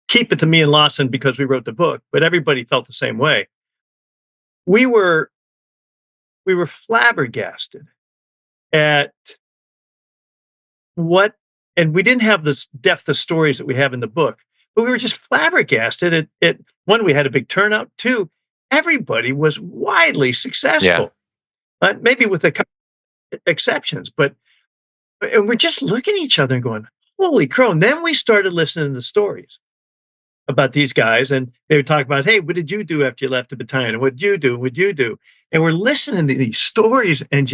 keep it to me and Lawson because we wrote the book, but everybody felt the same way. We were flabbergasted at what, and we didn't have this depth of stories that we have in the book, but we were just flabbergasted at one, we had a big turnout. Two, everybody was widely successful, maybe with the exceptions, and we're just looking at each other and going, holy crow. And then we started listening to stories about these guys, and they would talk about, hey, what did you do after you left the battalion? And what did you do? What'd you do? And we're listening to these stories and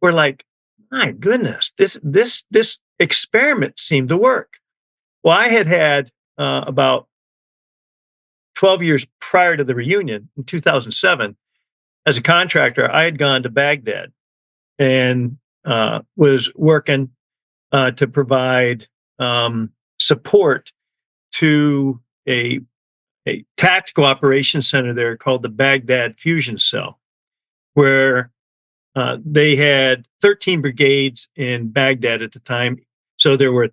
we're like, my goodness, this experiment seemed to work. Well, I had about 12 years prior to the reunion in 2007, as a contractor, I had gone to Baghdad and was working to provide support to a tactical operations center there called the Baghdad Fusion Cell, where they had 13 brigades in Baghdad at the time. So there were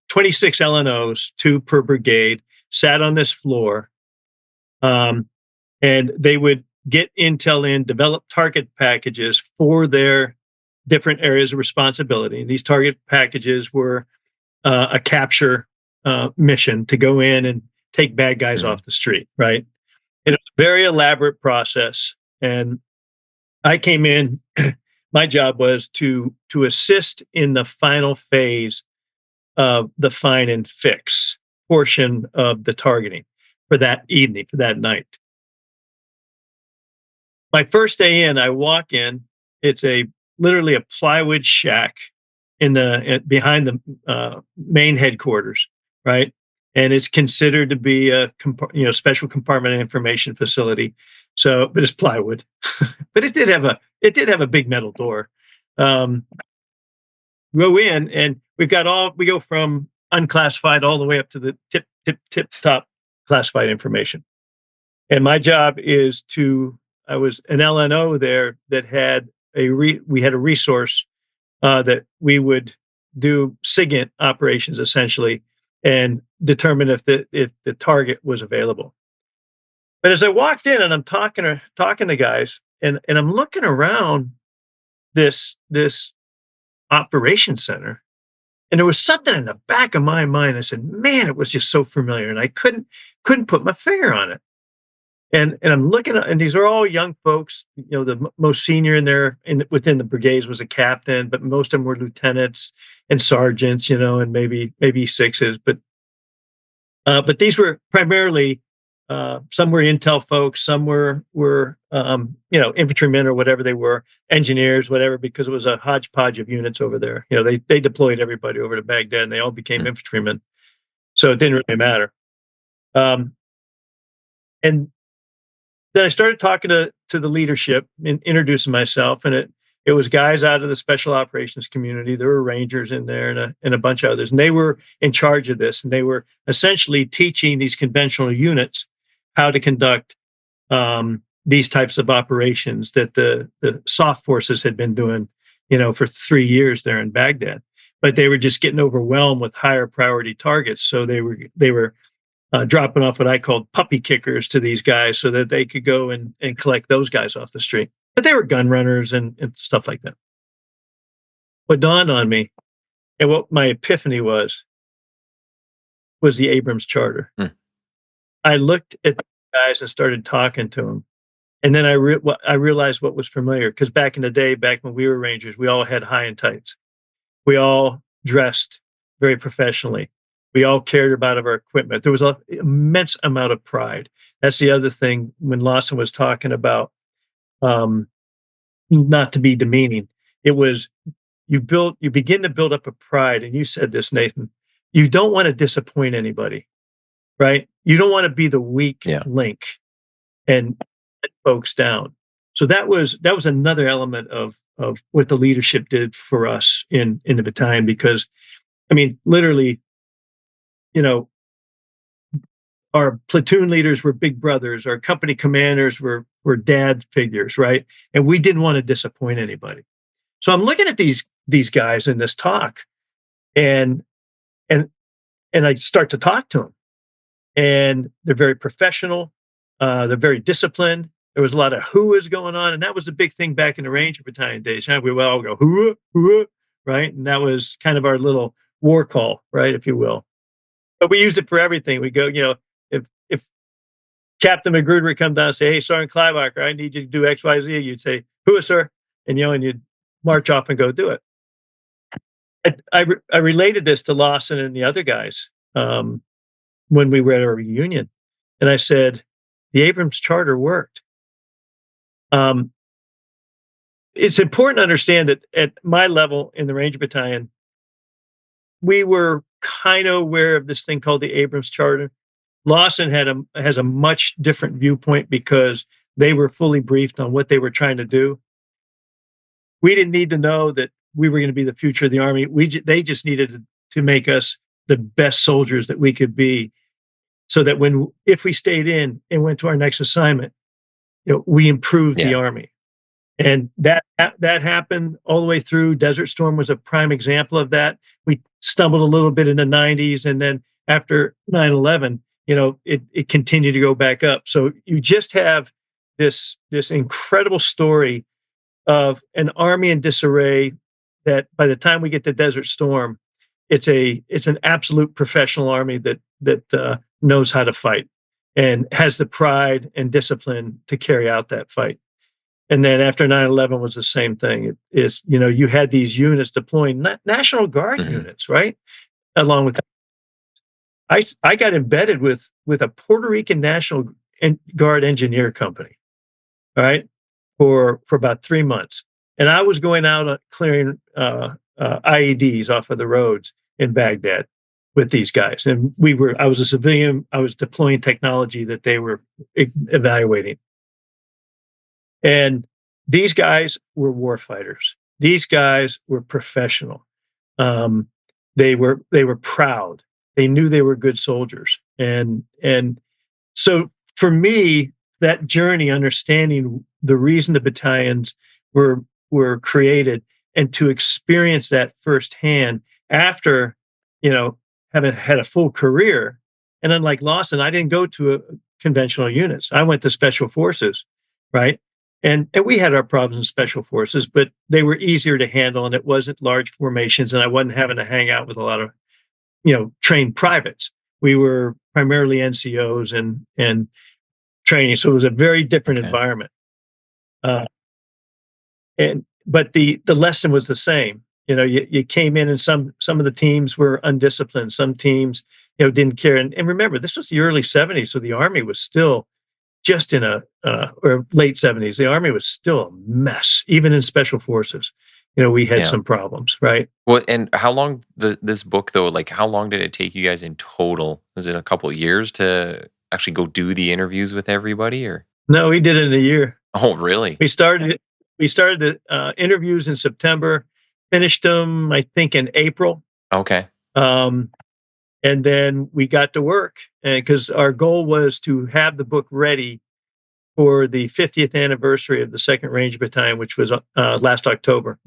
26 LNOs, 2 per brigade, sat on this floor. And they would get intel in, develop target packages for their different areas of responsibility. And these target packages were a capture mission to go in and take bad guys off the street, right? And it was a very elaborate process. And I came in, my job was to assist in the final phase of the find and fix portion of the targeting for that evening, for that night. My first day in, I walk in, it's literally a plywood shack behind the main headquarters, right? And it's considered to be a special compartment information facility. So, but it's plywood, but it did have a big metal door. Go in, and we go from unclassified all the way up to the tip top classified information. And my job is I was an LNO there that had we had a resource that we would do SIGINT operations essentially and determine if the target was available. But as I walked in and I'm talking to guys and I'm looking around this operation center, and there was something in the back of my mind. I said, man, it was just so familiar, and I couldn't put my finger on it. And I'm looking at, and these are all young folks. The most senior within the brigades was a captain, but most of them were lieutenants and sergeants, and maybe sixes. But these were primarily some were intel folks, some were infantrymen or whatever they were, engineers, whatever, because it was a hodgepodge of units over there. They deployed everybody over to Baghdad, and they all became infantrymen, so it didn't really matter. And then I started talking to the leadership and introducing myself, and it was guys out of the special operations community. There were Rangers in there and a bunch of others, and they were in charge of this, and they were essentially teaching these conventional units how to conduct these types of operations that the soft forces had been doing, for 3 years there in Baghdad. But they were just getting overwhelmed with higher priority targets, so they were dropping off what I called puppy kickers to these guys so that they could go and collect those guys off the street. But they were gun runners and stuff like that. What dawned on me, and what my epiphany was the Abrams Charter. I looked at the guys and started talking to them. And then I realized what was familiar, because back in the day, back when we were Rangers, we all had high and tights. We all dressed very professionally. We all cared about our equipment. There was an immense amount of pride. That's the other thing when Lawson was talking about, not to be demeaning. It was you begin to build up a pride, and you said this, Nathan. You don't want to disappoint anybody, right? You don't want to be the weak link and let folks down. So that was another element of what the leadership did for us in the battalion, because, I mean, literally, our platoon leaders were big brothers. Our company commanders were dad figures, right? And we didn't want to disappoint anybody. So I'm looking at these guys in this talk, and I start to talk to them, and they're very professional. They're very disciplined. There was a lot of hooahs going on, and that was a big thing back in the Ranger Battalion days. We would all go hooah, hooah, right? And that was kind of our little war call, right, if you will. But we used it for everything. We go, if Captain Magruder would come down and say, "Hey, Sergeant Kleibacker, I need you to do X, Y, Z," you'd say, "Who, sir?" And and you'd march off and go do it. I related this to Lawson and the other guys when we were at our reunion, and I said, the Abrams Charter worked. It's important to understand that at my level in the Ranger Battalion, we were kind of aware of this thing called the Abrams Charter. Lawson has a much different viewpoint because they were fully briefed on what they were trying to do. We didn't need to know that we were going to be the future of the Army. They just needed to make us the best soldiers that we could be, so that if we stayed in and went to our next assignment, we improved the Army. And that happened all the way through. Desert Storm was a prime example of that. We stumbled a little bit in the 90s, and then after 9/11, it continued to go back up. So you just have this incredible story of an army in disarray that by the time we get to Desert Storm, it's an absolute professional army that knows how to fight and has the pride and discipline to carry out that fight. And then after 9/11 was the same thing. It is, you had these units deploying, National Guard units, right? Along with I got embedded with a Puerto Rican National Guard engineer company, right? For about 3 months. And I was going out clearing IEDs off of the roads in Baghdad with these guys. And I was a civilian, I was deploying technology that they were evaluating. And these guys were war fighters. These guys were professional. They were proud. They knew they were good soldiers. And so for me, that journey, understanding the reason the battalions were created, and to experience that firsthand after, having had a full career. And unlike Lawson, I didn't go to conventional units. I went to special forces, right? And we had our problems in special forces, but they were easier to handle, and it wasn't large formations, and I wasn't having to hang out with a lot of, trained privates. We were primarily NCOs and training, so it was a very different environment. But the lesson was the same. You came in, and some of the teams were undisciplined. Some teams, didn't care. And remember, this was the early 70s, so the Army was still just in or late 70s. The Army was still a mess, even in special forces. We had some problems, right? Well, and how long this book though? Like, how long did it take you guys in total? Was it a couple of years to actually go do the interviews with everybody, or? No, we did it in a year. Oh, really? We started the interviews in September, finished them, I think, in April. Okay. And then we got to work, because our goal was to have the book ready for the 50th anniversary of the 2nd Ranger Battalion, which was last October.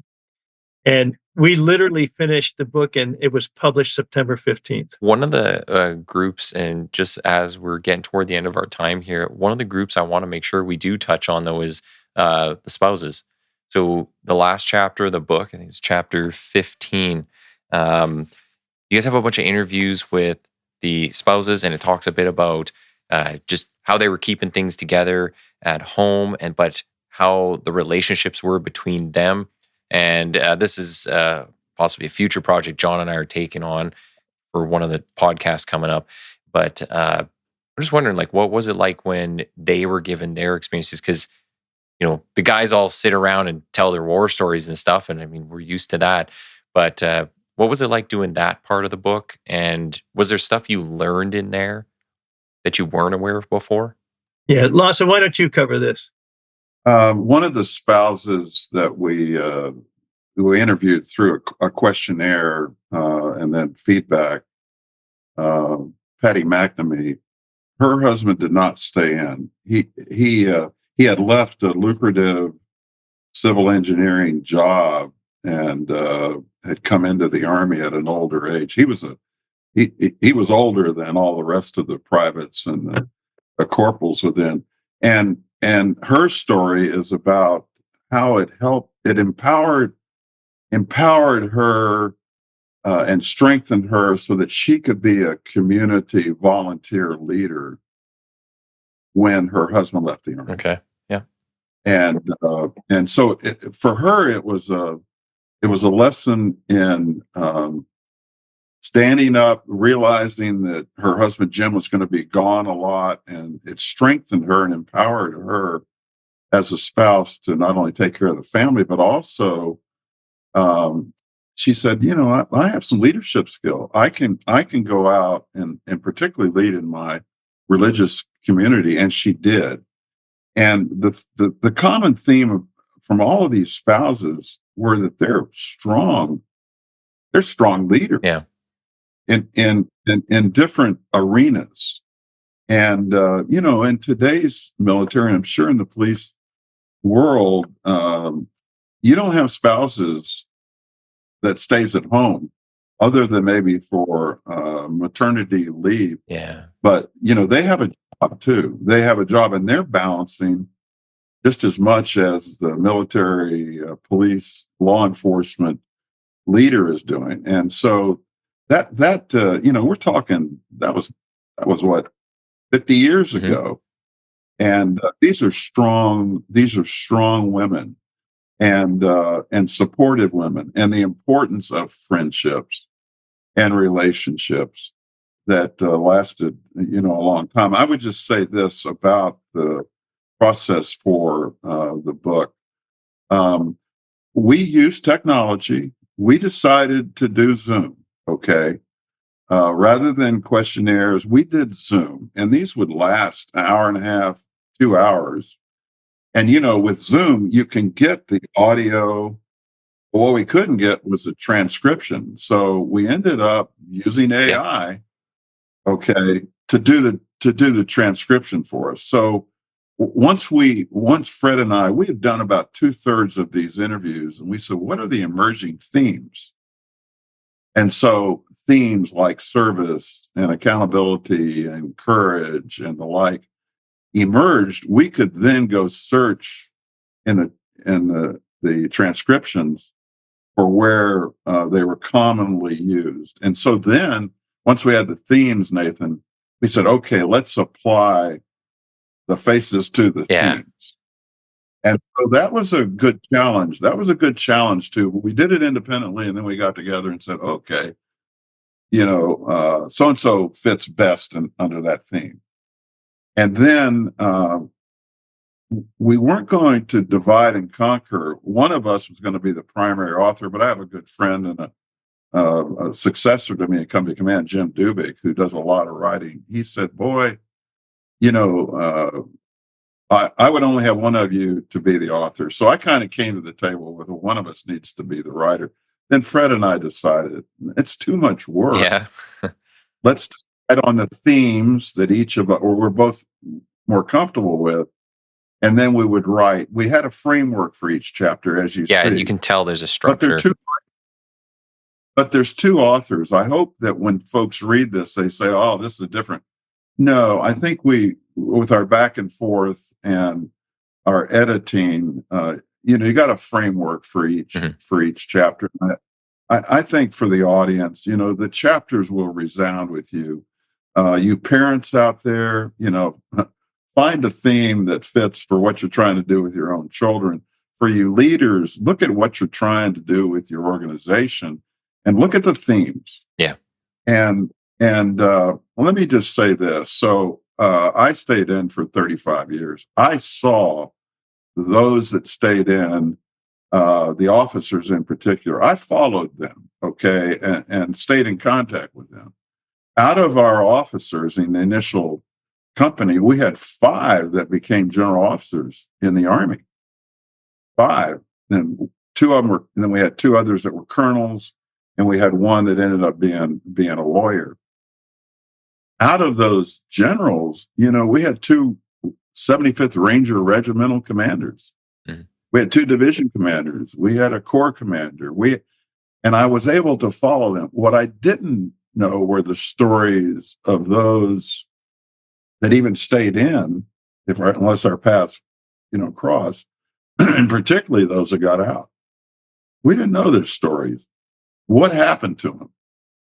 And we literally finished the book, and it was published September 15th. One of the groups, and just as we're getting toward the end of our time here, one of the groups I want to make sure we do touch on, though, is the spouses. So the last chapter of the book, I think it's chapter 15. You guys have a bunch of interviews with the spouses, and it talks a bit about just how they were keeping things together at home, but how the relationships were between them. And this is possibly a future project John and I are taking on for one of the podcasts coming up. But I'm just wondering, what was it like when they were given their experiences? Because, the guys all sit around and tell their war stories and stuff. And I mean, we're used to that. But what was it like doing that part of the book? And was there stuff you learned in there that you weren't aware of before? Yeah, Lawson, why don't you cover this? One of the spouses that we interviewed through a questionnaire and then feedback, Patty McNamee, her husband did not stay in. He had left a lucrative civil engineering job and had come into the Army at an older age. He was older than all the rest of the privates and the corporals within. And her story is about how it empowered her and strengthened her so that she could be a community volunteer leader when her husband left the Army. Okay, yeah. And so for her, it was a lesson in standing up, realizing that her husband Jim was going to be gone a lot, and it strengthened her and empowered her as a spouse to not only take care of the family, but also she said, I have some leadership skill. I can go out and particularly lead in my religious community, and she did. And the common theme from all of these spouses were that they're strong leaders. Yeah. In different arenas. And, in today's military, and I'm sure in the police world, you don't have spouses that stays at home other than maybe for maternity leave. Yeah. But, they have a job too. They have a job and they're balancing just as much as the military, police, law enforcement leader is doing. And so that we're talking, that was what, 50 years Mm-hmm. ago. And these are strong women and supportive women, and the importance of friendships and relationships that lasted, a long time. I would just say this about the process for the book. We used technology. We decided to do Zoom, okay? Rather than questionnaires, we did Zoom, and these would last an hour and a half, 2 hours. And, with Zoom, you can get the audio. What we couldn't get was a transcription. So we ended up using AI, okay, to do the transcription for us. So once Fred and I, we had done about 2/3 of these interviews, and we said, what are the emerging themes? And so themes like service and accountability and courage and the like emerged. We could then go search in the transcriptions for where they were commonly used. And so then once we had the themes, Nathan, we said, okay, let's apply the faces to the themes. And so that was a good challenge. Too. We did it independently, and then we got together and said, okay, so-and-so fits best under that theme. And then we weren't going to divide and conquer. One of us was going to be the primary author, but I have a good friend and a successor to me in Company Command, Jim Dubik, who does a lot of writing. He said, boy, I would only have one of you to be the author. So I kind of came to the table with one of us needs to be the writer. Then Fred and I decided it's too much work. Yeah. Let's decide on the themes that each of us, or we're both more comfortable with. And then we would write. We had a framework for each chapter, as you see. Yeah, and you can tell there's a structure. But there's two authors. I hope that when folks read this, they say, oh, this is different. No, I think with our back and forth and our editing, you got a framework for each chapter. I think for the audience, the chapters will resound with you. You parents out there, find a theme that fits for what you're trying to do with your own children. For you leaders, look at what you're trying to do with your organization and look at the themes. Yeah. And let me just say this. So I stayed in for 35 years. I saw those that stayed in, the officers in particular. I followed them, okay, and stayed in contact with them. Out of our officers in the initial company, we had 5 that became general officers in the Army. 5. And 2 of them were, and then we had 2 others that were colonels, and we had one that ended up being a lawyer. Out of those generals, we had 2 75th Ranger regimental commanders. Mm-hmm. We had 2 division commanders. We had a corps commander. And I was able to follow them. What I didn't know were the stories of those that even stayed in, unless our paths, crossed, and particularly those that got out. We didn't know their stories. What happened to them?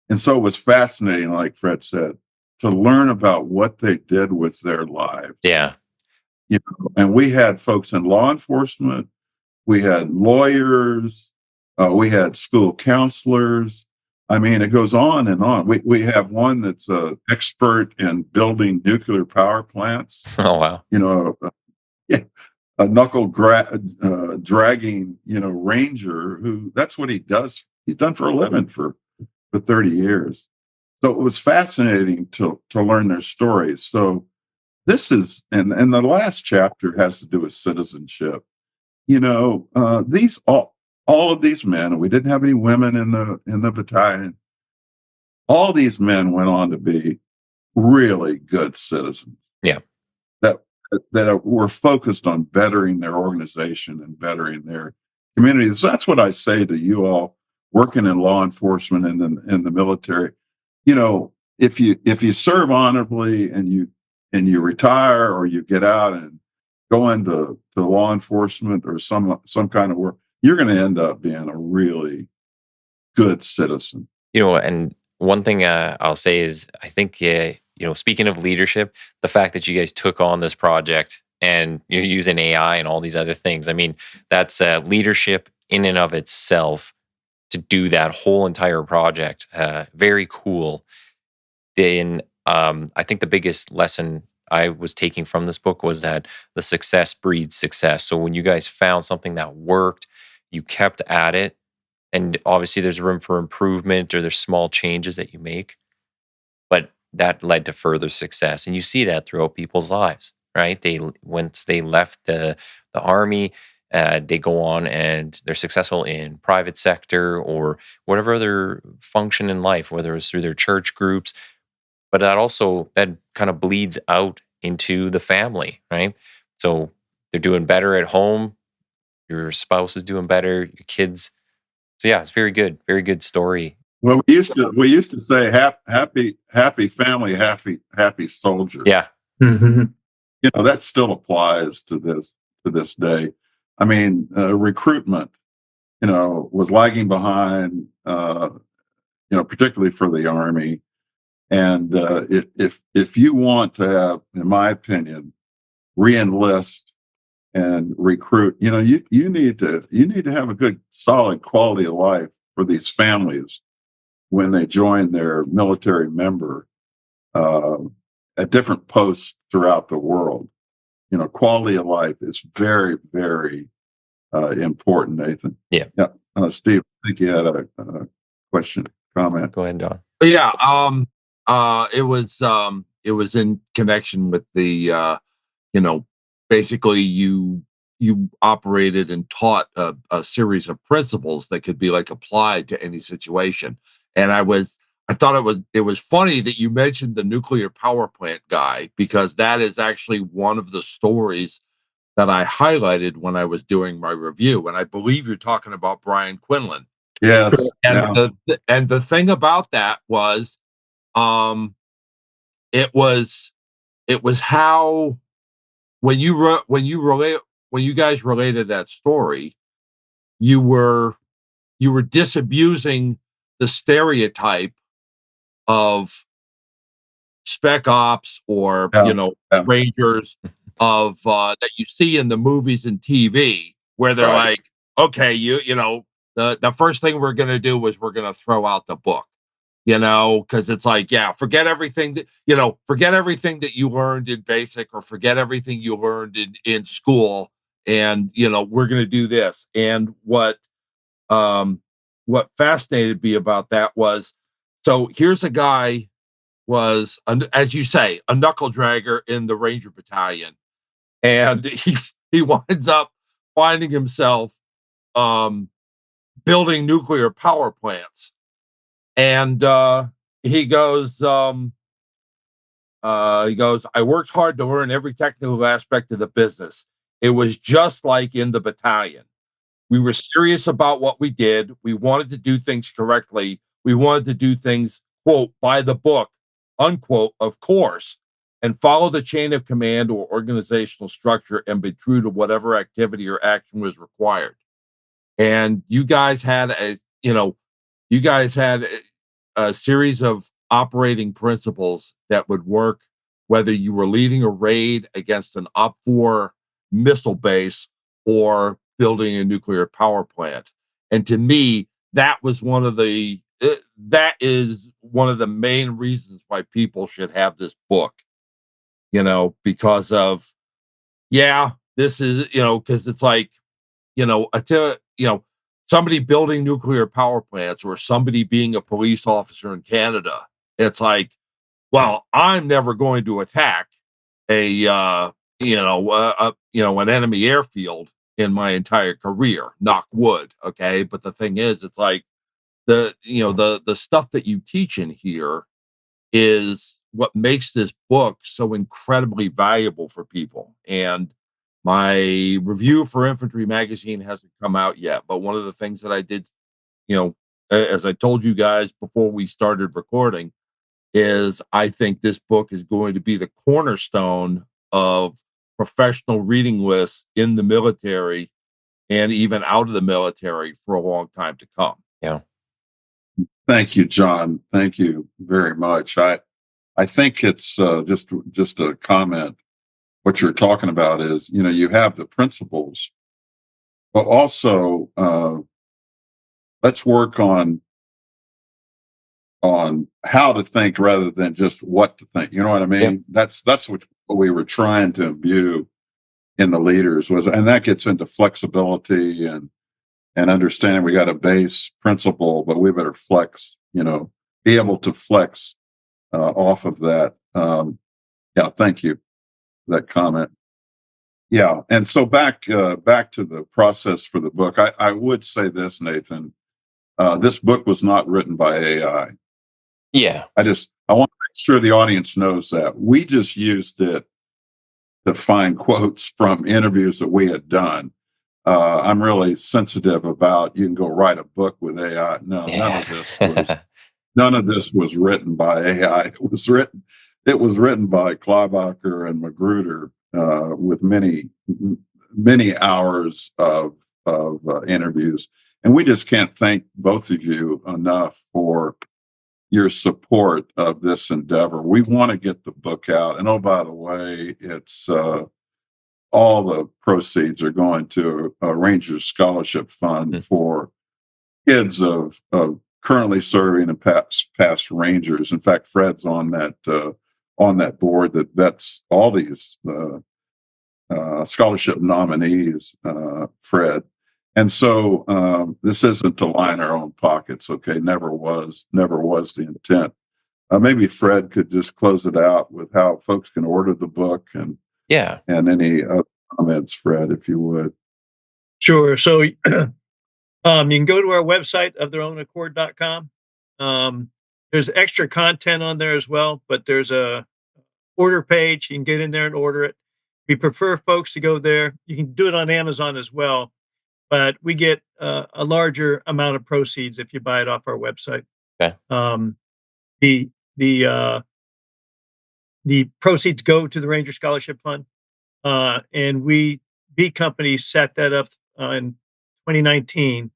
And so it was fascinating, like Fred said, to learn about what they did with their lives. Yeah. And we had folks in law enforcement, we had lawyers, we had school counselors. I mean, it goes on and on. We have one that's an expert in building nuclear power plants. Oh, wow. A knuckle dragging, ranger who that's what he does. He's done for a living for 30 years. So it was fascinating to learn their stories. So this is, and the last chapter has to do with citizenship. These all of these men, and we didn't have any women in the battalion. All these men went on to be really good citizens. Yeah. That that were focused on bettering their organization and bettering their communities. That's what I say to you all working in law enforcement and in the military. You know, if you serve honorably and you retire or you get out and go into law enforcement or some kind of work, you're going to end up being a really good citizen. And one thing I'll say is, I think, speaking of leadership, the fact that you guys took on this project and you're using AI and all these other things, I mean, that's leadership in and of itself to do that whole entire project. Very cool. Then I think the biggest lesson I was taking from this book was that the success breeds success. So when you guys found something that worked, you kept at it. And obviously there's room for improvement or there's small changes that you make, but that led to further success. And you see that throughout people's lives, right? Once they left the Army, they go on and they're successful in private sector or whatever other function in life, whether it's through their church groups. But that kind of bleeds out into the family, right? So they're doing better at home. Your spouse is doing better. Your kids. So yeah, it's very good story. Well, we used to say happy family, happy soldier. Yeah. Mm-hmm. You know, that still applies to this day. I mean, recruitment, was lagging behind, particularly for the Army. And if you want to have, in my opinion, re-enlist and recruit, you need to have a good, solid quality of life for these families when they join their military member at different posts throughout the world. Quality of life is very, very important, Nathan. Yeah. Steve, I think you had a question, comment. Go ahead, Don. Yeah. It was in connection with the, basically you operated and taught a series of principles that could be like applied to any situation. And I thought it was funny that you mentioned the nuclear power plant guy, because that is actually one of the stories that I highlighted when I was doing my review. And I believe you're talking about Brian Quinlan. Yes. And the thing about that was, it was how when you guys related that story, you were disabusing the stereotype of spec ops or rangers of that you see in the movies and TV, where they're like, okay, the first thing we're going to do is we're going to throw out the book, because it's like, forget everything that you learned in basic, or forget everything you learned in school, and we're going to do this. And what fascinated me about that was, so here's a guy was, as you say, a knuckle dragger in the Ranger Battalion, and he winds up finding himself building nuclear power plants. And he goes, I worked hard to learn every technical aspect of the business. It was just like in the battalion. We were serious about what we did. We wanted to do things correctly. We wanted to do things, quote, by the book, unquote, of course, and follow the chain of command or organizational structure and be true to whatever activity or action was required. And you guys had a series of operating principles that would work whether you were leading a raid against an OP-4 missile base or building a nuclear power plant. And to me, that is one of the main reasons why people should have this book, because of, this is, because it's like, somebody building nuclear power plants or somebody being a police officer in Canada. It's like, well, I'm never going to attack an enemy airfield in my entire career, knock wood. Okay. But the thing is, it's like the stuff that you teach in here is what makes this book so incredibly valuable for people. And my review for Infantry Magazine hasn't come out yet, but one of the things that I did, as I told you guys before we started recording, is I think this book is going to be the cornerstone of professional reading lists in the military and even out of the military for a long time to come. Yeah. Thank you, John. Thank you very much. I think it's just a comment. What you're talking about is, you have the principles, but also let's work on how to think rather than just what to think. You know what I mean? Yep. That's what we were trying to imbue in the leaders and that gets into flexibility and understanding we got a base principle, but we better flex, be able to flex off of that. Thank you for that comment. Yeah. And so back to the process for the book, I would say this, Nathan, this book was not written by AI. Yeah. I want to make sure the audience knows that. We just used it to find quotes from interviews that we had done. I'm really sensitive about you can go write a book with AI. No, none of this was written by AI. It was written by Kleibacker and Magruder with many hours of interviews. And we just can't thank both of you enough for your support of this endeavor. We want to get the book out. And oh, by the way, it's all the proceeds are going to a Rangers Scholarship Fund for kids of currently serving and past Rangers. In fact, Fred's on that board that vets all these scholarship nominees, Fred. And so this isn't to line our own pockets, okay? Never was the intent. Maybe Fred could just close it out with how folks can order the book and any other comments, Fred, if you would. Sure. So you can go to our website, oftheirownaccord.com. There's extra content on there as well, but there's a order page. You can get in there and order it. We prefer folks to go there. You can do it on Amazon as well, but we get a larger amount of proceeds if you buy it off our website. Okay. The proceeds go to the Ranger Scholarship Fund, and B Company set that up in 2019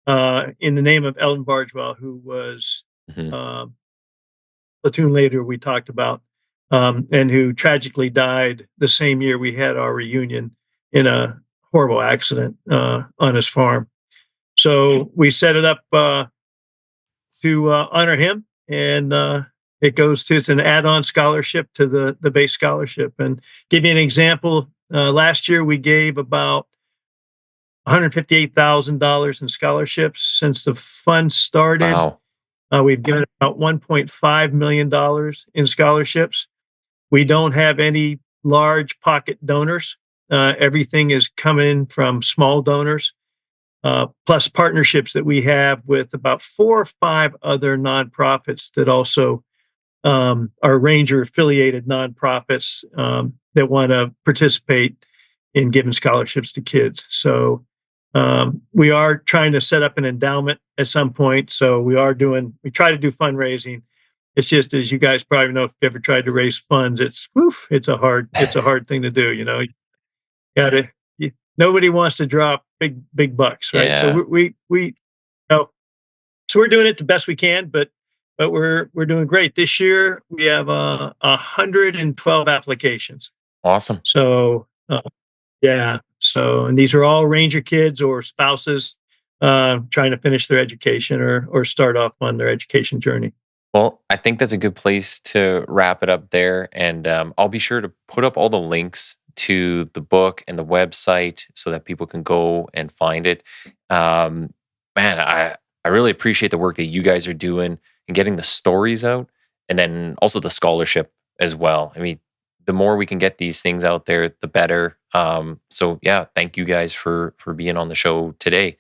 in the name of Ellen Bargewell, who was platoon leader we talked about, and who tragically died the same year we had our reunion in a horrible accident on his farm. So we set it up to honor him, and it goes to, it's an add-on scholarship to the base scholarship. And give you an example, last year we gave about $158,000 in scholarships. Since the fund started, wow. We've given about $1.5 million in scholarships. We don't have any large pocket donors. Everything is coming from small donors, plus partnerships that we have with about 4 or 5 other nonprofits that also are Ranger affiliated nonprofits that want to participate in giving scholarships to kids. So we are trying to set up an endowment at some point. So we try to do fundraising. It's just, as you guys probably know, if you ever tried to raise funds, it's a hard thing to do. Nobody wants to drop big bucks, right? Yeah. So so we're doing it the best we can, but we're doing great. This year we have 112 applications. Awesome. So and these are all Ranger kids or spouses trying to finish their education or start off on their education journey. Well, I think that's a good place to wrap it up there. And I'll be sure to put up all the links to the book and the website so that people can go and find it. Man, I really appreciate the work that you guys are doing and getting the stories out, and then also the scholarship as well. I mean, the more we can get these things out there, the better. So yeah, thank you guys for being on the show today.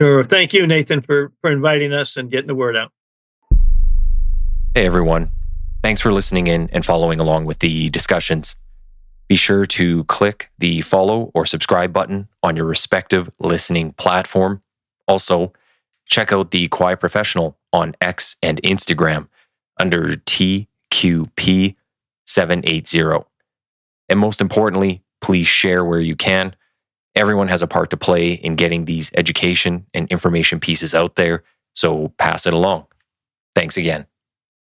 Sure. Thank you, Nathan, for inviting us and getting the word out. Hey everyone. Thanks for listening in and following along with the discussions. Be sure to click the follow or subscribe button on your respective listening platform. Also, check out the Quiet Professional on X and Instagram under TQP780. And most importantly, please share where you can. Everyone has a part to play in getting these education and information pieces out there, so pass it along. Thanks again.